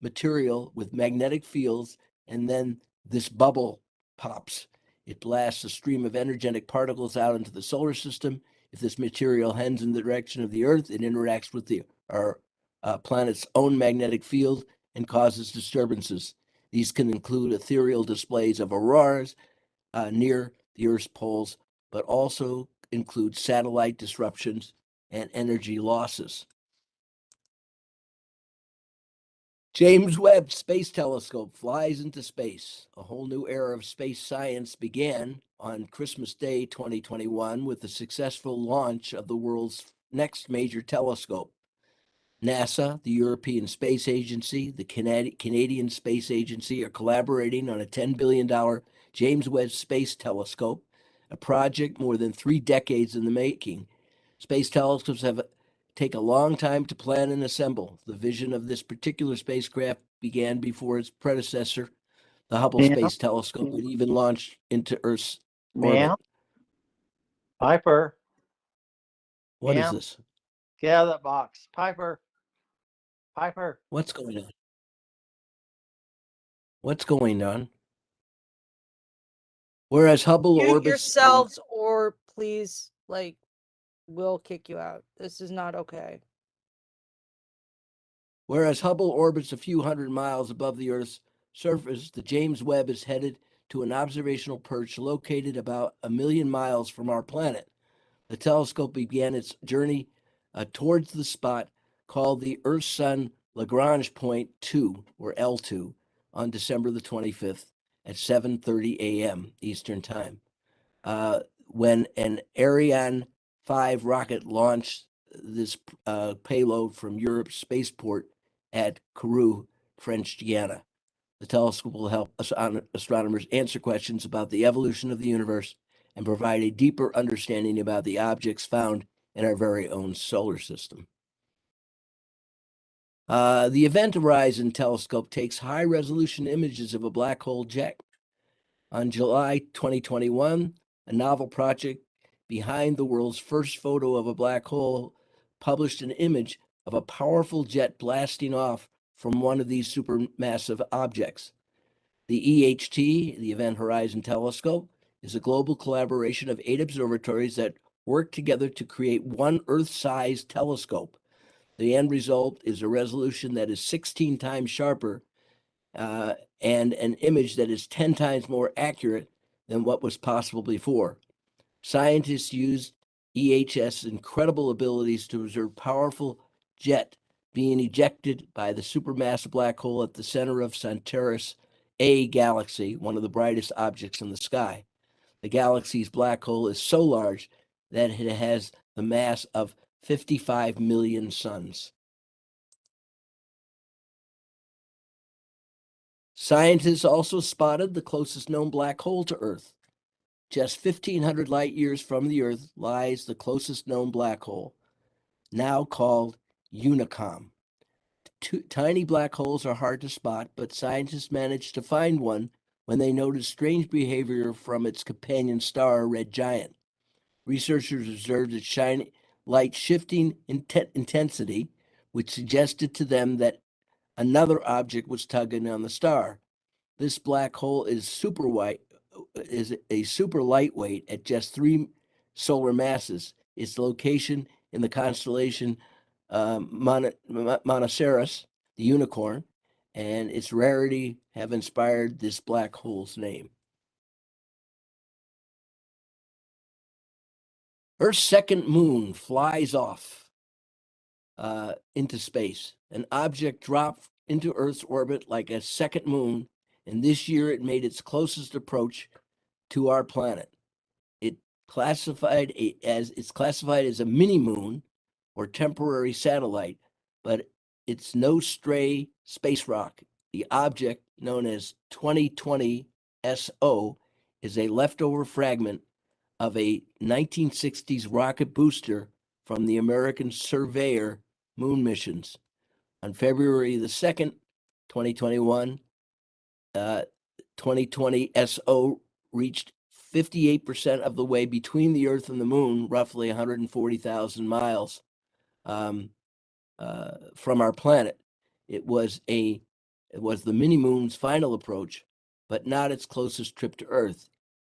material with magnetic fields, and then this bubble pops. It blasts a stream of energetic particles out into the solar system. If this material heads in the direction of the Earth, it interacts with our planet's own magnetic field and causes disturbances. These can include ethereal displays of auroras near the Earth's poles, but also include satellite disruptions and energy losses. James Webb Space Telescope flies into space. A whole new era of space science began on Christmas Day 2021 with the successful launch of the world's next major telescope. NASA, the European Space Agency, the Canadian Space Agency are collaborating on a $10 billion James Webb Space Telescope, a project more than 3 decades in the making. Space telescopes take a long time to plan and assemble. The vision of this particular spacecraft began before its predecessor, the Hubble Space Telescope, had even launched into Earth's orbit. Piper. What is this? Get out of that box. Piper. Piper. What's going on? What's going on? Whereas Hubble Mute orbits yourselves, or please, like, we'll kick you out. This is not okay. Whereas Hubble orbits a few hundred miles above the Earth's surface, the James Webb is headed to an observational perch located about 1 million miles from our planet. The telescope began its journey towards the spot called the Earth-Sun Lagrange Point 2, or L2, on December the 25th at 7:30 a.m. Eastern Time, when an Ariane 5 rocket launched this payload from Europe's spaceport at Kourou, French Guiana. The telescope will help astronomers answer questions about the evolution of the universe and provide a deeper understanding about the objects found in our very own solar system. The Event Horizon Telescope takes high-resolution images of a black hole jet. On July 2021, a novel project behind the world's first photo of a black hole published an image of a powerful jet blasting off from one of these supermassive objects. The EHT, the Event Horizon Telescope, is a global collaboration of 8 observatories that work together to create one Earth-sized telescope. The end result is a resolution that is 16 times sharper and an image that is 10 times more accurate than what was possible before. Scientists used EHS's incredible abilities to observe powerful jet being ejected by the supermassive black hole at the center of Centaurus A galaxy, one of the brightest objects in the sky. The galaxy's black hole is so large that it has the mass of 55 million suns. Scientists also spotted the closest known black hole to Earth. Just 1,500 light years from the Earth lies the closest known black hole, now called Unicom. Tiny black holes are hard to spot, but scientists managed to find one when they noticed strange behavior from its companion star, Red Giant. Researchers observed its shiny light shifting intensity, which suggested to them that another object was tugging on the star. This black hole is super lightweight at just 3 solar masses. Its location in the constellation Monoceros, the unicorn, and its rarity have inspired this black hole's name. Earth's second moon flies off into space. An object dropped into Earth's orbit like a second moon, and this year it made its closest approach to our planet. It's classified as a mini moon or temporary satellite, but it's no stray space rock. The object, known as 2020 SO, is a leftover fragment of a 1960s rocket booster from the American Surveyor moon missions. On February the 2nd, 2021, 2020 SO reached 58% of the way between the Earth and the Moon, roughly 140,000 miles from our planet. It was a It was the mini-moon's final approach, but not its closest trip to Earth.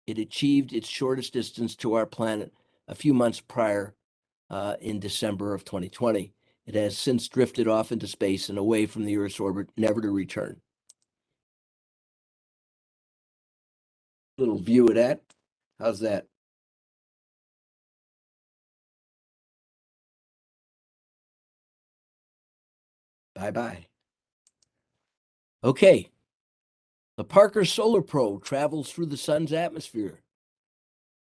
It achieved its shortest distance to our planet a few months prior in December of 2020. It has since drifted off into space and away from the Earth's orbit, never to return. Little view of that. How's that? Bye-bye. Okay. The Parker Solar Probe travels through the sun's atmosphere.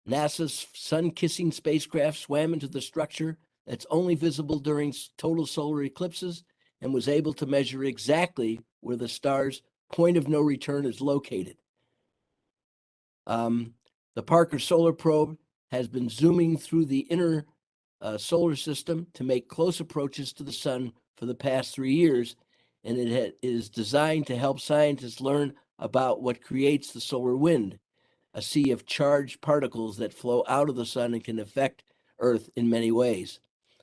NASA's sun-kissing spacecraft swam into the structure that's only visible during total solar eclipses and was able to measure exactly where the star's point of no return is located. The Parker Solar Probe has been zooming through the inner solar system to make close approaches to the sun for the past 3 years, and it is designed to help scientists learn about what creates the solar wind, a sea of charged particles that flow out of the sun and can affect Earth in many ways.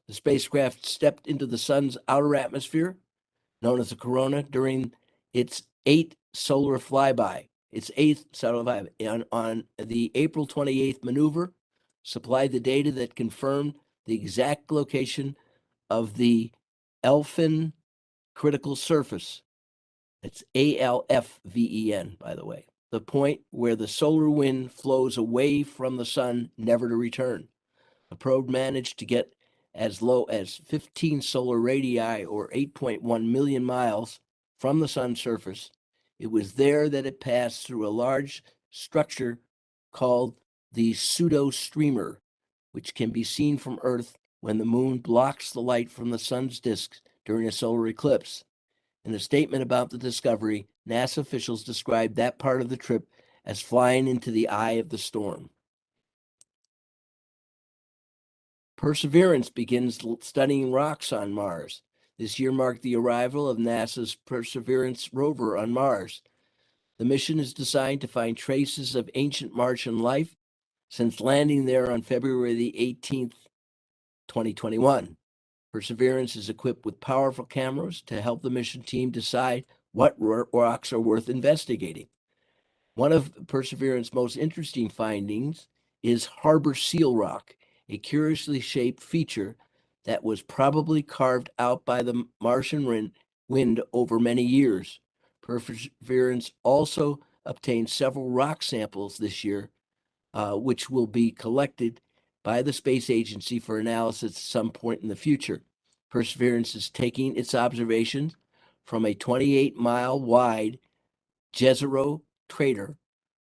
The spacecraft stepped into the sun's outer atmosphere, known as the corona, during its eighth solar flyby. On the April 28th maneuver, supplied the data that confirmed the exact location of the Elfven critical surface. It's ALFVEN, by the way, the point where the solar wind flows away from the sun, never to return. The probe managed to get as low as 15 solar radii, or 8.1 million miles, from the sun's surface. It was there that it passed through a large structure called the pseudo-streamer, which can be seen from Earth when the moon blocks the light from the sun's disk during a solar eclipse. In a statement about the discovery, NASA officials described that part of the trip as flying into the eye of the storm. Perseverance begins studying rocks on Mars. This year marked the arrival of NASA's Perseverance rover on Mars. The mission is designed to find traces of ancient Martian life since landing there on February the 18th, 2021. Perseverance is equipped with powerful cameras to help the mission team decide what rocks are worth investigating. One of Perseverance's most interesting findings is Harbor Seal Rock, a curiously shaped feature that was probably carved out by the Martian wind over many years. Perseverance also obtained several rock samples this year, which will be collected by the space agency for analysis at some point in the future. Perseverance is taking its observations from a 28-mile wide Jezero crater,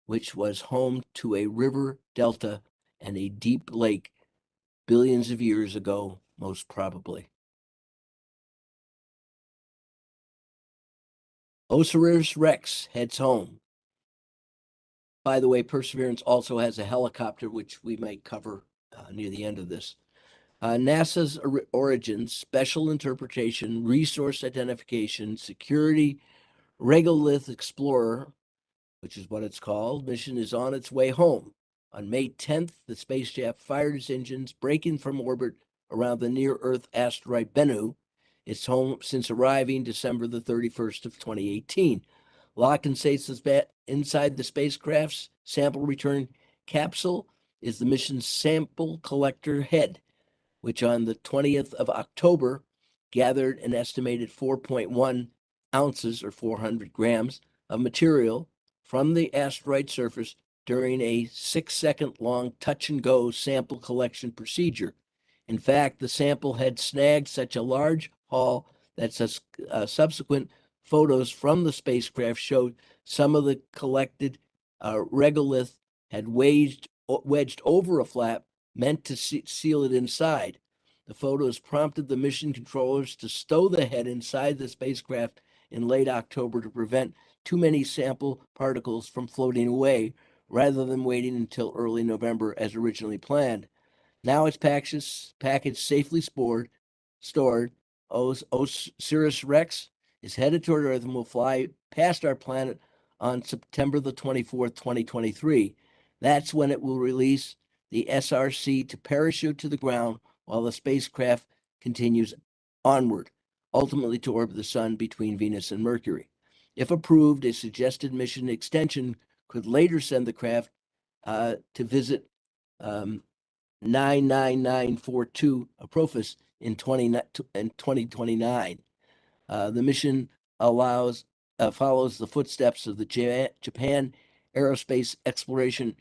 which was home to a river delta and a deep lake billions of years ago, most probably. Osiris-Rex heads home. By the way, Perseverance also has a helicopter, which we might cover near the end of this. NASA's origins, special interpretation, resource identification, security, regolith explorer, which is what it's called, mission is on its way home. On May 10th, the spacecraft fired its engines, breaking from orbit around the near-Earth asteroid Bennu. Its home since arriving December the 31st of 2018. Locked in inside the spacecraft's sample return capsule is the mission's sample collector head, which on the 20th of October gathered an estimated 4.1 ounces or 400 grams of material from the asteroid surface during a 6-second long touch and go sample collection procedure. In fact, the sample had snagged such a large haul that subsequent photos from the spacecraft showed some of the collected regolith had wedged over a flap meant to seal it inside. The photos prompted the mission controllers to stow the head inside the spacecraft in late October to prevent too many sample particles from floating away, rather than waiting until early November as originally planned. Now its package safely stored, Osiris-Rex is headed toward Earth and will fly past our planet on September the 24th, 2023. That's when it will release the SRC to parachute to the ground while the spacecraft continues onward, ultimately to orbit the sun between Venus and Mercury. If approved, a suggested mission extension could later send the craft to visit 99942 Apophis in 2029. The mission follows the footsteps of the Japan Aerospace Exploration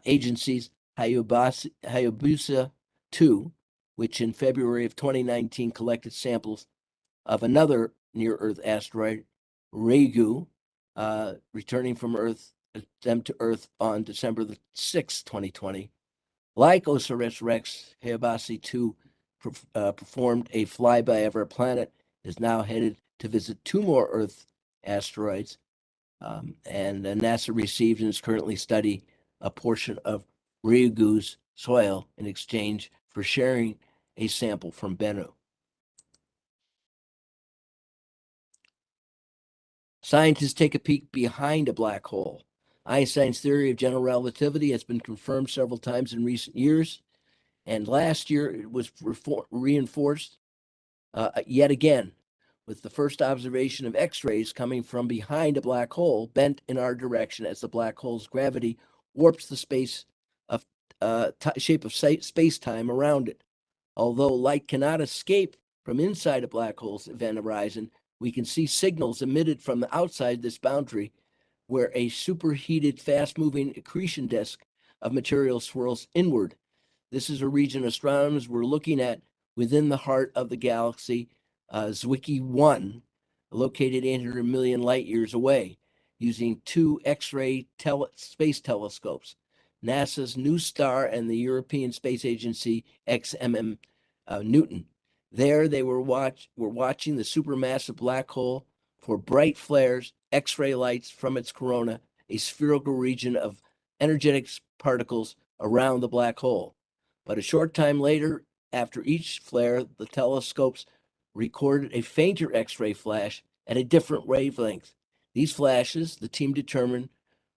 Agency's Hayabusa 2, which in February of 2019 collected samples of another near-Earth asteroid, Ryugu, returning from Earth to Earth on December the 6th, 2020. Like OSIRIS-REx, Hayabusa 2 performed a flyby of our planet, is now headed to visit 2 more Earth asteroids, and NASA received and is currently studying a portion of Ryugu's soil in exchange for sharing a sample from Bennu. Scientists take a peek behind a black hole. Einstein's theory of general relativity has been confirmed several times in recent years, and last year it was reinforced yet again with the first observation of X-rays coming from behind a black hole bent in our direction as the black hole's gravity warps the shape of space-time around it. Although light cannot escape from inside a black hole's event horizon, we can see signals emitted from the outside this boundary where a superheated, fast-moving accretion disk of material swirls inward. This is a region astronomers were looking at within the heart of the galaxy, Zwicky 1, located 800 million light years away, using 2 X-ray space telescopes, NASA's New Star and the European Space Agency XMM Newton. There they were watching the supermassive black hole for bright flares, X-ray lights from its corona, a spherical region of energetic particles around the black hole. But a short time later, after each flare, the telescopes recorded a fainter X-ray flash at a different wavelength. These flashes, the team determined,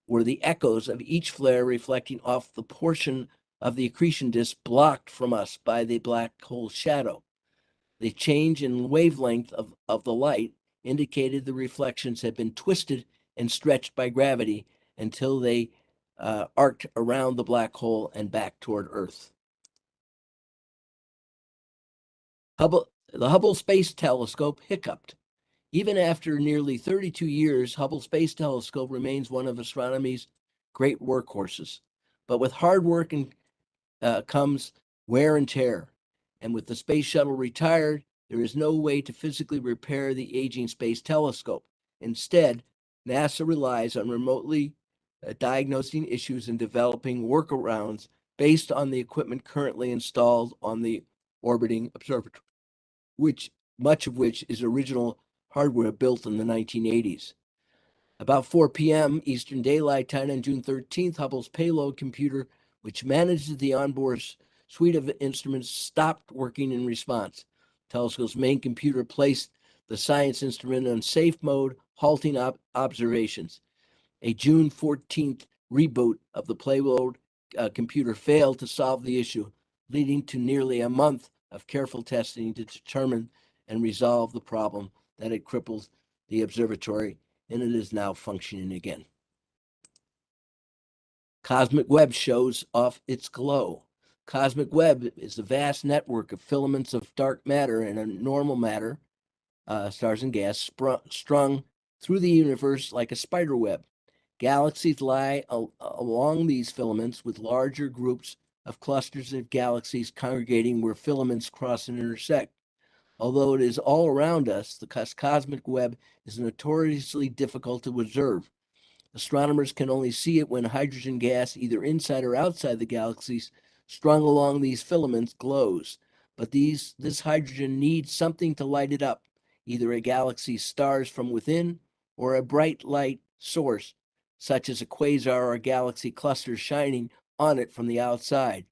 were the echoes of each flare reflecting off the portion of the accretion disk blocked from us by the black hole shadow. The change in wavelength of the light indicated the reflections had been twisted and stretched by gravity until they arced around the black hole and back toward Earth. The Hubble Space Telescope hiccuped. Even after nearly 32 years, Hubble Space Telescope remains one of astronomy's great workhorses. But with hard work comes wear and tear. And with the space shuttle retired, there is no way to physically repair the aging space telescope. Instead, NASA relies on remotely diagnosing issues and developing workarounds based on the equipment currently installed on the orbiting observatory, much of which is original hardware built in the 1980s. About 4 p.m. Eastern Daylight Time on June 13th, Hubble's payload computer, which manages the onboard suite of instruments, stopped working in response. The telescope's main computer placed the science instrument on safe mode, halting observations. A June 14th reboot of the payload computer failed to solve the issue, leading to nearly a month of careful testing to determine and resolve the problem that had crippled the observatory, and it is now functioning again. Cosmic Webb shows off its glow. Cosmic Webb is a vast network of filaments of dark matter and normal matter, stars and gas, strung through the universe like a spider web. Galaxies lie along these filaments, with larger groups of clusters of galaxies congregating where filaments cross and intersect. Although it is all around us, the cosmic web is notoriously difficult to observe. Astronomers can only see it when hydrogen gas, either inside or outside the galaxies, strung along these filaments, glows. But this hydrogen needs something to light it up, either a galaxy's stars from within or a bright light source, such as a quasar or a galaxy cluster shining on it from the outside.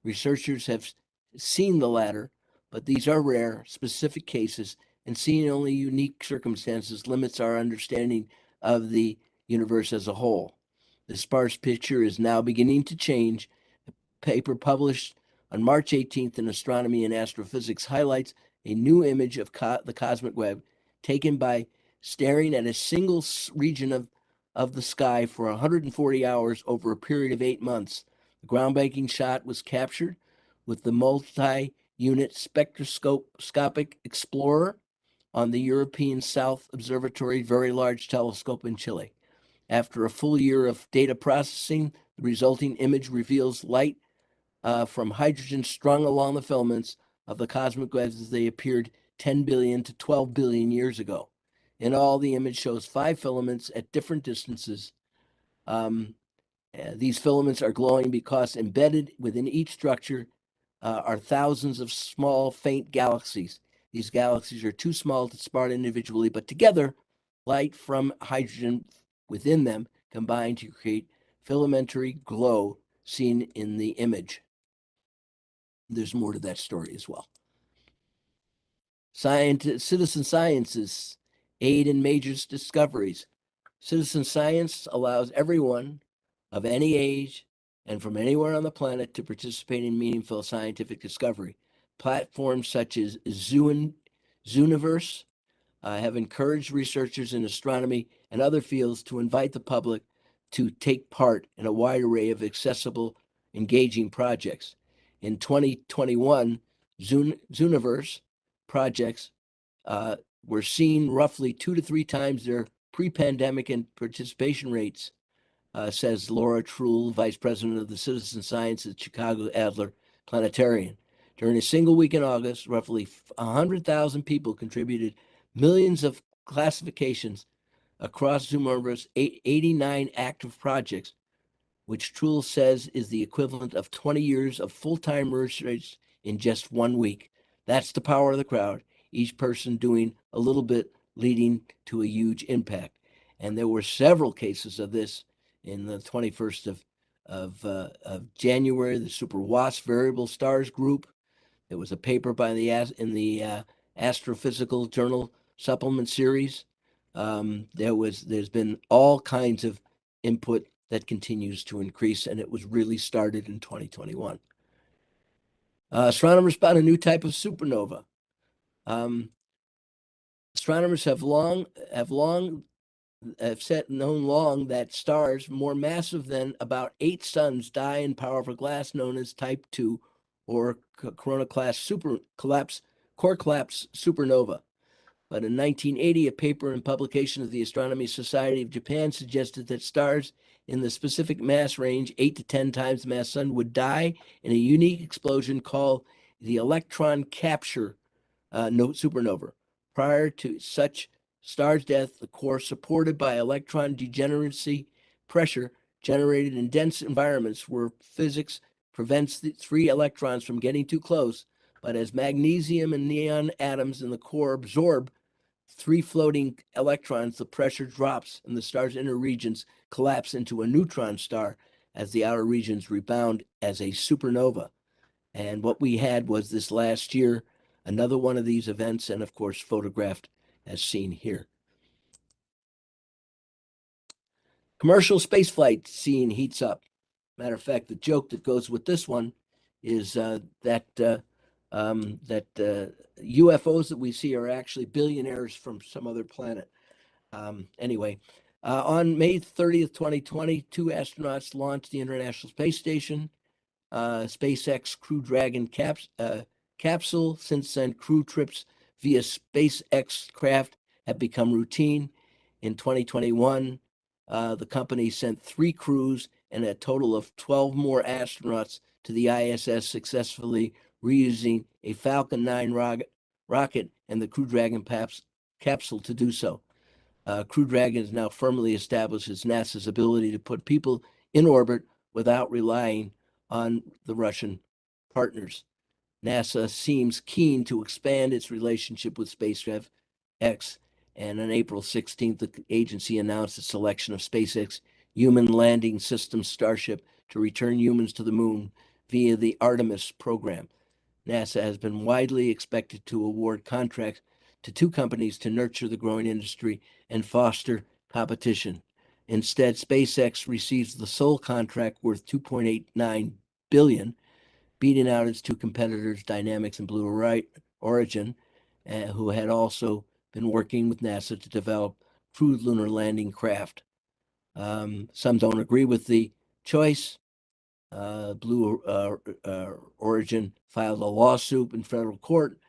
Researchers have seen the latter, but these are rare, specific cases, and seeing only unique circumstances limits our understanding of the universe as a whole. The sparse picture is now beginning to change. A paper published on March 18th in Astronomy and Astrophysics highlights a new image of the cosmic web taken by staring at a single region of the sky for 140 hours over a period of 8 months. The groundbreaking shot was captured with the multi-unit spectroscopic explorer on the European South Observatory Very Large Telescope in Chile. After a full year of data processing, the resulting image reveals light from hydrogen strung along the filaments of the cosmic webs as they appeared 10 billion to 12 billion years ago. In all, the image shows 5 filaments at different distances. These filaments are glowing because embedded within each structure are thousands of small, faint galaxies. These galaxies are too small to spot individually, but together, light from hydrogen within them combine to create filamentary glow seen in the image. There's more to that story as well. Citizen sciences aid in major discoveries. Citizen science allows everyone of any age and from anywhere on the planet to participate in meaningful scientific discovery. Platforms such as Zooniverse have encouraged researchers in astronomy and other fields to invite the public to take part in a wide array of accessible, engaging projects. In 2021, Zooniverse projects were seen roughly 2 to 3 times their pre-pandemic participation rates, says Laura Truhl, Vice President of the Citizen Science at Chicago Adler Planetarium. During a single week in August, roughly 100,000 people contributed millions of classifications across Zooniverse 89 active projects, which Truhl says is the equivalent of 20 years of full-time research in just 1 week. That's the power of the crowd, each person doing a little bit leading to a huge impact. And there were several cases of this in the 21st of January, the Super WASP Variable Stars Group. There was a paper by in the Astrophysical Journal supplement series. There's been all kinds of input that continues to increase, and it was really started in 2021. Astronomers found a new type of supernova. Astronomers have known long that stars more massive than about 8 suns die in powerful glass known as type 2 or core collapse supernova. But in 1980, a paper in publication of the Astronomy Society of Japan suggested that stars in the specific mass range, 8 to 10 times the mass sun, would die in a unique explosion called the electron capture supernova. Prior to such star's death, the core, supported by electron degeneracy pressure generated in dense environments where physics prevents the 3 electrons from getting too close, but as magnesium and neon atoms in the core absorb 3 floating electrons, the pressure drops and the star's inner regions collapse into a neutron star as the outer regions rebound as a supernova. And what we had was this last year, another one of these events, and of course photographed as seen here. Commercial spaceflight scene heats up. Matter of fact, the joke that goes with this one is that UFOs that we see are actually billionaires from some other planet. Anyway, on May 30th, 2020, 2 astronauts launched the International Space Station. SpaceX Crew Dragon capsule. Since then, crew trips via SpaceX craft have become routine. In 2021, the company sent 3 crews and a total of 12 more astronauts to the ISS, successfully reusing a Falcon 9 rocket and the Crew Dragon capsule to do so. Crew Dragon is now firmly established as NASA's ability to put people in orbit without relying on the Russian partners. NASA seems keen to expand its relationship with SpaceX, and on April 16th, the agency announced the selection of SpaceX Human Landing System Starship to return humans to the moon via the Artemis program. NASA has been widely expected to award contracts to 2 companies to nurture the growing industry and foster competition. Instead, SpaceX receives the sole contract worth $2.89 billion, beating out its 2 competitors, Dynamics and Blue Origin, who had also been working with NASA to develop crewed lunar landing craft. Some don't agree with the choice. Blue Origin filed a lawsuit in federal court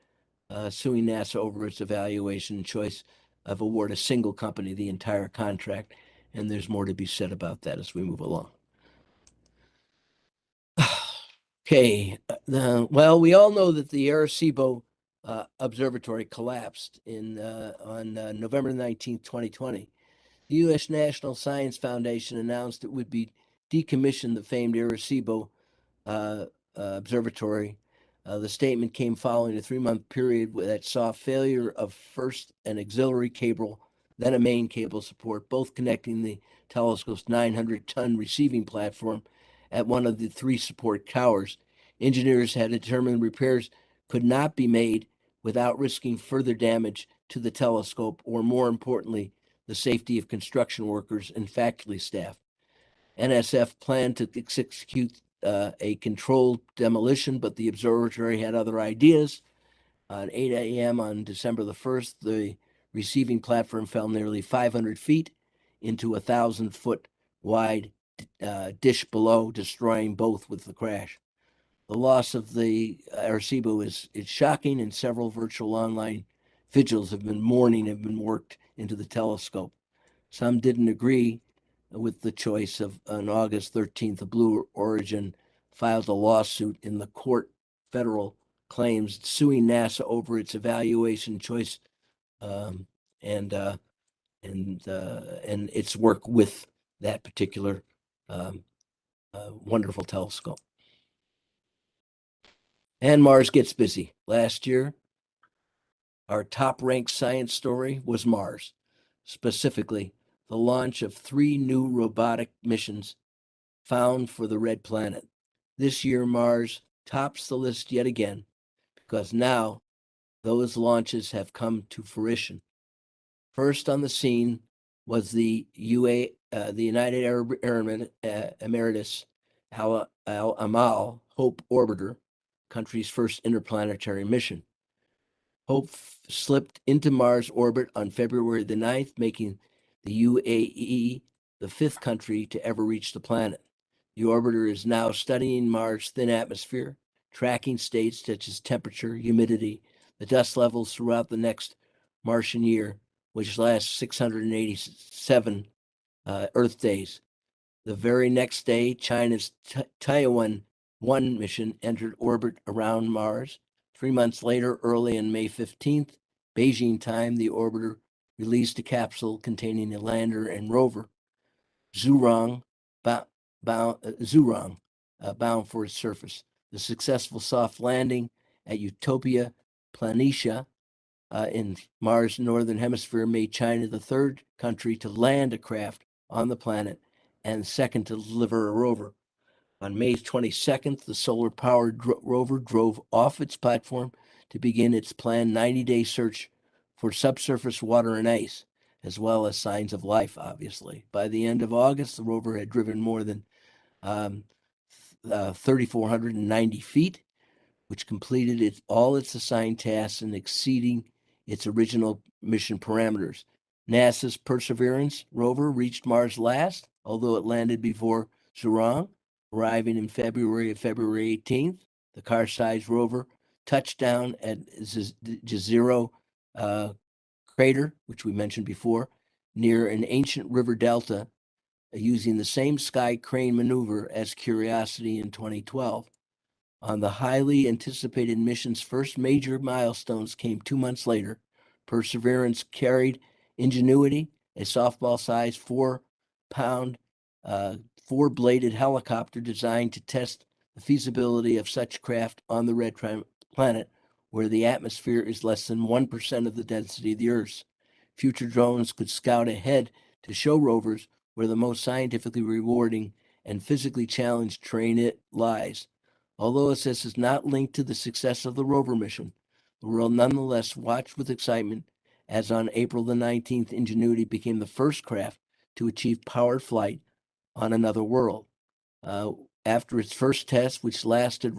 suing NASA over its evaluation and choice of award a single company the entire contract. And there's more to be said about that as we move along. Okay, well, we all know that the Arecibo Observatory collapsed on November 19th, 2020. The U.S. National Science Foundation announced it would be decommission the famed Arecibo Observatory. The statement came following a 3-month period that saw failure of first an auxiliary cable, then a main cable support, both connecting the telescope's 900-ton receiving platform at one of the 3 support towers. Engineers had determined repairs could not be made without risking further damage to the telescope, or more importantly, the safety of construction workers and faculty staff. NSF planned to execute a controlled demolition, but the observatory had other ideas. At 8 a.m. on December the 1st, the receiving platform fell nearly 500 feet into a 1,000-foot wide dish below, destroying both with the crash. The loss of the Arecibo is shocking, and several virtual online vigils have been worked into the telescope. Some didn't agree with the choice of, on August 13th, the Blue Origin filed a lawsuit in the court, federal claims, suing NASA over its evaluation choice and its work with that particular wonderful telescope. And Mars gets busy. Last year, our top-ranked science story was Mars, specifically the launch of 3 new robotic missions found for the red planet. This year, Mars tops the list yet again, because now those launches have come to fruition. First on the scene was the United Arab Emirates Al Amal Hope Orbiter, country's first interplanetary mission. Hope slipped into Mars orbit on February the 9th, making the UAE the 5th country to ever reach the planet. The orbiter is now studying Mars' thin atmosphere, tracking states such as temperature, humidity, the dust levels throughout the next Martian year, which lasts 687 Earth days. The very next day, China's Taiwan 1 mission entered orbit around Mars. 3 months later, early on May 15th, Beijing time, the orbiter released a capsule containing a lander and rover, Zhurong, bound for its surface. The successful soft landing at Utopia Planitia in Mars' northern hemisphere made China the 3rd country to land a craft on the planet and 2nd to deliver a rover. On May 22nd, the solar-powered rover drove off its platform to begin its planned 90-day search for subsurface water and ice, as well as signs of life, obviously. By the end of August, the rover had driven more than 3,490 feet, which completed all its assigned tasks and exceeding its original mission parameters. NASA's Perseverance rover reached Mars last, although it landed before Zhurong, arriving in February 18th. The car-sized rover touched down at Jezero crater, which we mentioned before, near an ancient river delta, using the same sky crane maneuver as Curiosity in 2012. On the highly anticipated mission's first major milestones came 2 months later. Perseverance carried Ingenuity, a softball-sized 4-pound, 4-bladed helicopter designed to test the feasibility of such craft on the red planet, where the atmosphere is less than 1% of the density of the Earth's. Future drones could scout ahead to show rovers where the most scientifically rewarding and physically challenged terrain lies. Although this is not linked to the success of the rover mission, the world nonetheless watched with excitement as on April the 19th, Ingenuity became the first craft to achieve powered flight on another world. After its first test, which lasted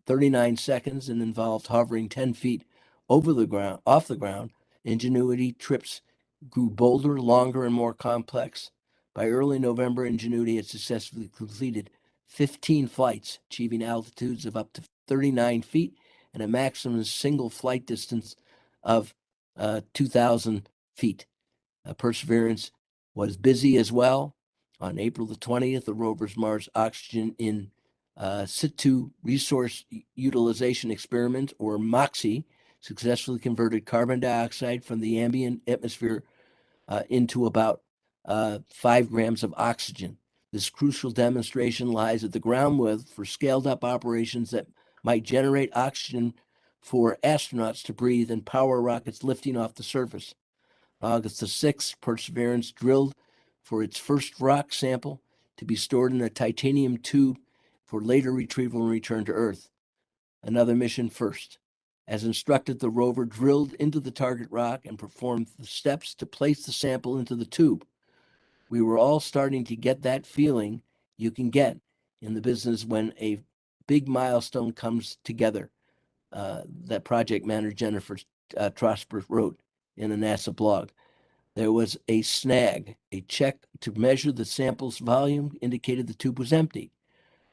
39 seconds and involved hovering 10 feet off the ground, Ingenuity trips grew bolder, longer, and more complex. By early November, Ingenuity had successfully completed 15 flights, achieving altitudes of up to 39 feet and a maximum single flight distance of 2,000 feet. Perseverance was busy as well. On April the 20th, the rover's Mars Oxygen in situ resource utilization experiment, or MOXIE, successfully converted carbon dioxide from the ambient atmosphere into about 5 grams of oxygen. This crucial demonstration lies at the groundwork for scaled-up operations that might generate oxygen for astronauts to breathe and power rockets lifting off the surface. August the 6th, Perseverance drilled for its first rock sample to be stored in a titanium tube for later retrieval and return to Earth. Another mission first. As instructed, the rover drilled into the target rock and performed the steps to place the sample into the tube. We were all starting to get that feeling you can get in the business when a big milestone comes together, that project manager Jennifer Trosper wrote in a NASA blog. There was a snag. A check to measure the sample's volume indicated the tube was empty.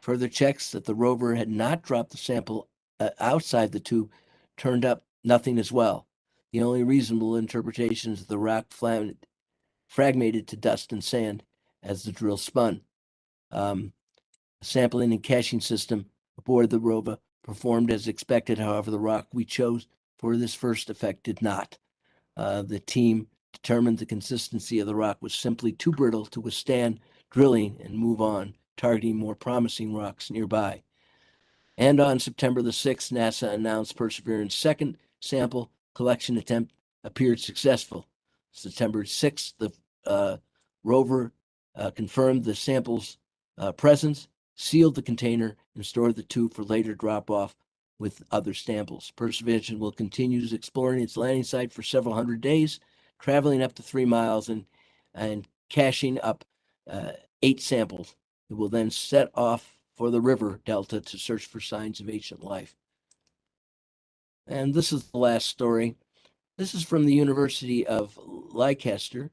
Further checks that the rover had not dropped the sample outside the tube turned up nothing as well. The only reasonable interpretation is the rock fragmented to dust and sand as the drill spun. Sampling and caching system aboard the rover performed as expected. However, the rock we chose for this first effect did not. The team determined the consistency of the rock was simply too brittle to withstand drilling and move on, targeting more promising rocks nearby. And on September the 6th, NASA announced Perseverance's second sample collection attempt appeared successful. September 6th, the rover confirmed the sample's presence, sealed the container, and stored the tube for later drop-off with other samples. Perseverance will continue exploring its landing site for several hundred days, traveling up to 3 miles and caching up 8 samples. It will then set off for the river delta to search for signs of ancient life. And this is the last story. This is from the University of Leicester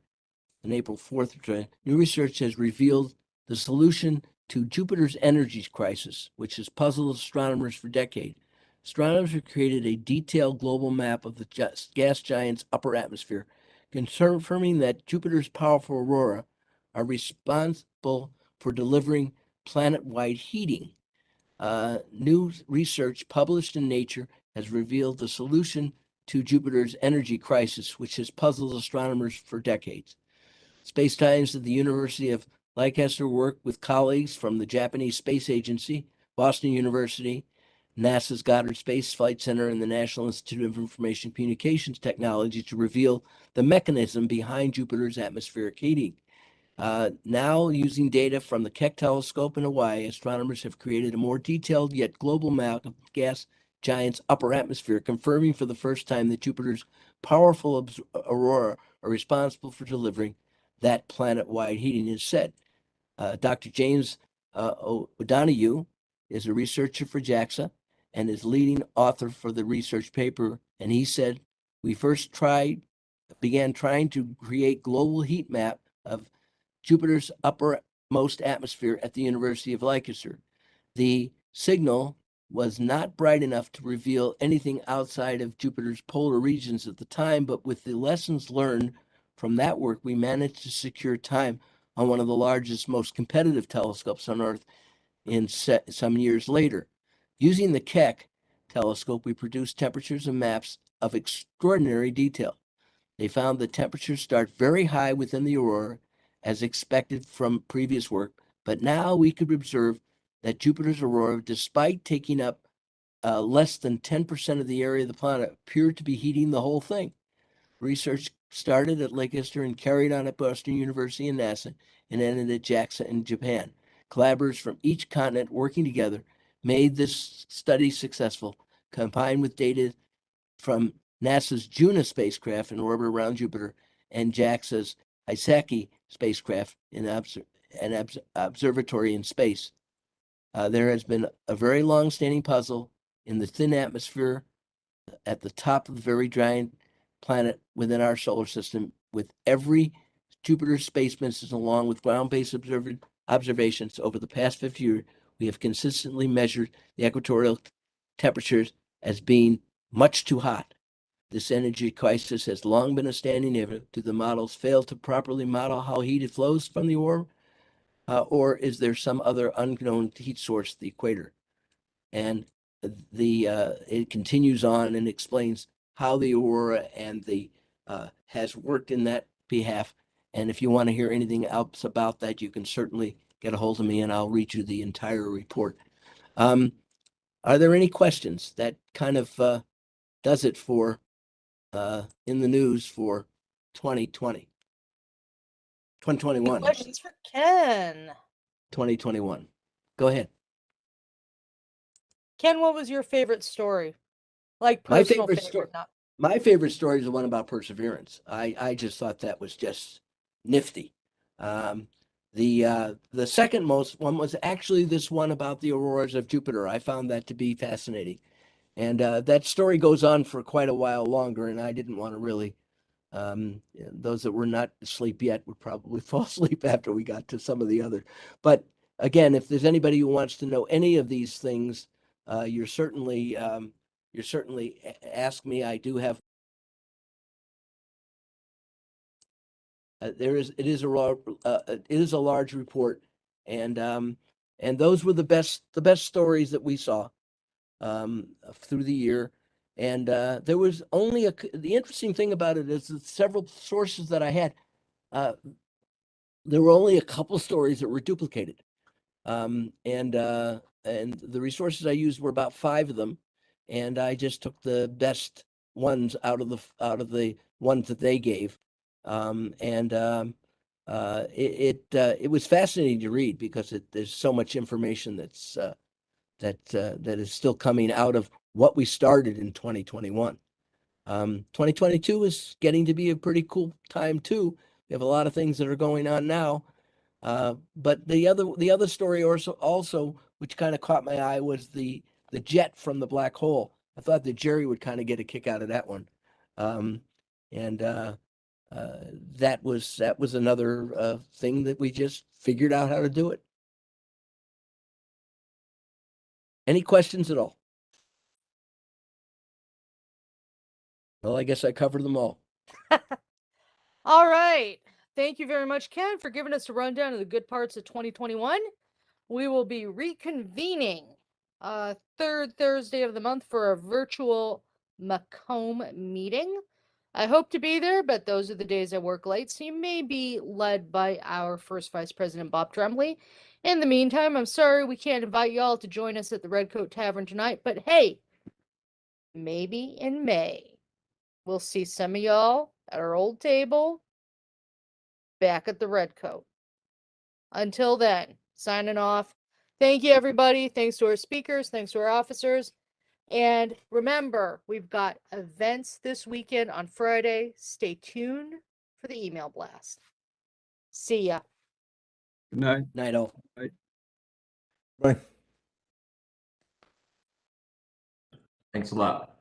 on April 4th. New research has revealed the solution to Jupiter's energy crisis, which has puzzled astronomers for decades. Astronomers have created a detailed global map of the gas giant's upper atmosphere, confirming that Jupiter's powerful aurora are responsible for delivering planet-wide heating. New research published in Nature has revealed the solution to Jupiter's energy crisis, which has puzzled astronomers for decades. Space Times at the University of Leicester worked with colleagues from the Japanese Space Agency, Boston University, NASA's Goddard Space Flight Center, and the National Institute of Information Communications Technology to reveal the mechanism behind Jupiter's atmospheric heating. Now, using data from the Keck telescope in Hawaii, astronomers have created a more detailed yet global map of gas giant's upper atmosphere, confirming for the first time that Jupiter's powerful aurora are responsible for delivering that planet-wide heating. Is said. Dr. James O'Donoghue is a researcher for JAXA and is leading author for the research paper. And he said, we first began trying to create global heat map of Jupiter's uppermost atmosphere at the University of Leicester. The signal was not bright enough to reveal anything outside of Jupiter's polar regions at the time, but with the lessons learned from that work, we managed to secure time on one of the largest, most competitive telescopes on Earth in some years later. Using the Keck telescope, we produced temperatures and maps of extraordinary detail. They found that temperatures start very high within the aurora, as expected from previous work, but now we could observe that Jupiter's aurora, despite taking up less than 10% of the area of the planet, appeared to be heating the whole thing. Research started at Leicester and carried on at Boston University and NASA, and ended at JAXA in Japan. Collaborators from each continent working together made this study successful, combined with data from NASA's Juno spacecraft in orbit around Jupiter and JAXA's Hiccuped spacecraft in an observatory in space. There has been a very long-standing puzzle in the thin atmosphere at the top of the very giant planet within our solar system. With every Jupiter space mission, along with ground-based observations over the past 50 years, we have consistently measured the equatorial temperatures as being much too hot. This energy crisis has long been a standing issue. Do the models fail to properly model how heat it flows from the orb? Or is there some other unknown heat source, the equator? And it continues on and explains how the aurora and the has worked in that behalf. And if you want to hear anything else about that, you can certainly get a hold of me and I'll read you the entire report. Are there any questions? That kind of does it for in the news for 2020. 2021. Questions for Ken. 2021. Go ahead. Ken, what was your favorite story? Like My personal favorite favorite, story. not My favorite story is the one about perseverance. I just thought that was just nifty. The second most one was actually this one about the auroras of Jupiter. I found that to be fascinating. And that story goes on for quite a while longer, and I didn't want to really, those that were not asleep yet would probably fall asleep after we got to some of the other. But again, if there's anybody who wants to know any of these things, you're certainly ask me. I do have. It is a large report, and those were the best stories that we saw through the year. And there was only the interesting thing about it is that several sources that I had, there were only a couple stories that were duplicated. And the resources I used were about 5 of them, and I just took the best ones out of the ones that they gave. It was fascinating to read because there's so much information that is still coming out of what we started in 2021. 2022 is getting to be a pretty cool time too. We have a lot of things that are going on now. But the other story also which kind of caught my eye was the jet from the black hole. I thought that Jerry would kind of get a kick out of that one. That was another thing that we just figured out how to do it. Any questions at all? Well, I guess I covered them all. all right. Thank you very much, Ken, for giving us a rundown of the good parts of 2021. We will be reconvening third Thursday of the month for a virtual Macomb meeting. I hope to be there, but those are the days I work late, so you may be led by our first Vice President, Bob Tremblay. In the meantime, I'm sorry we can't invite y'all to join us at the Redcoat Tavern tonight, but hey, maybe in May, we'll see some of y'all at our old table back at the Redcoat. Until then, signing off. Thank you, everybody. Thanks to our speakers. Thanks to our officers. And remember, we've got events this weekend on Friday. Stay tuned for the email blast. See ya. Good night. Night all. Bye. Bye. Thanks a lot.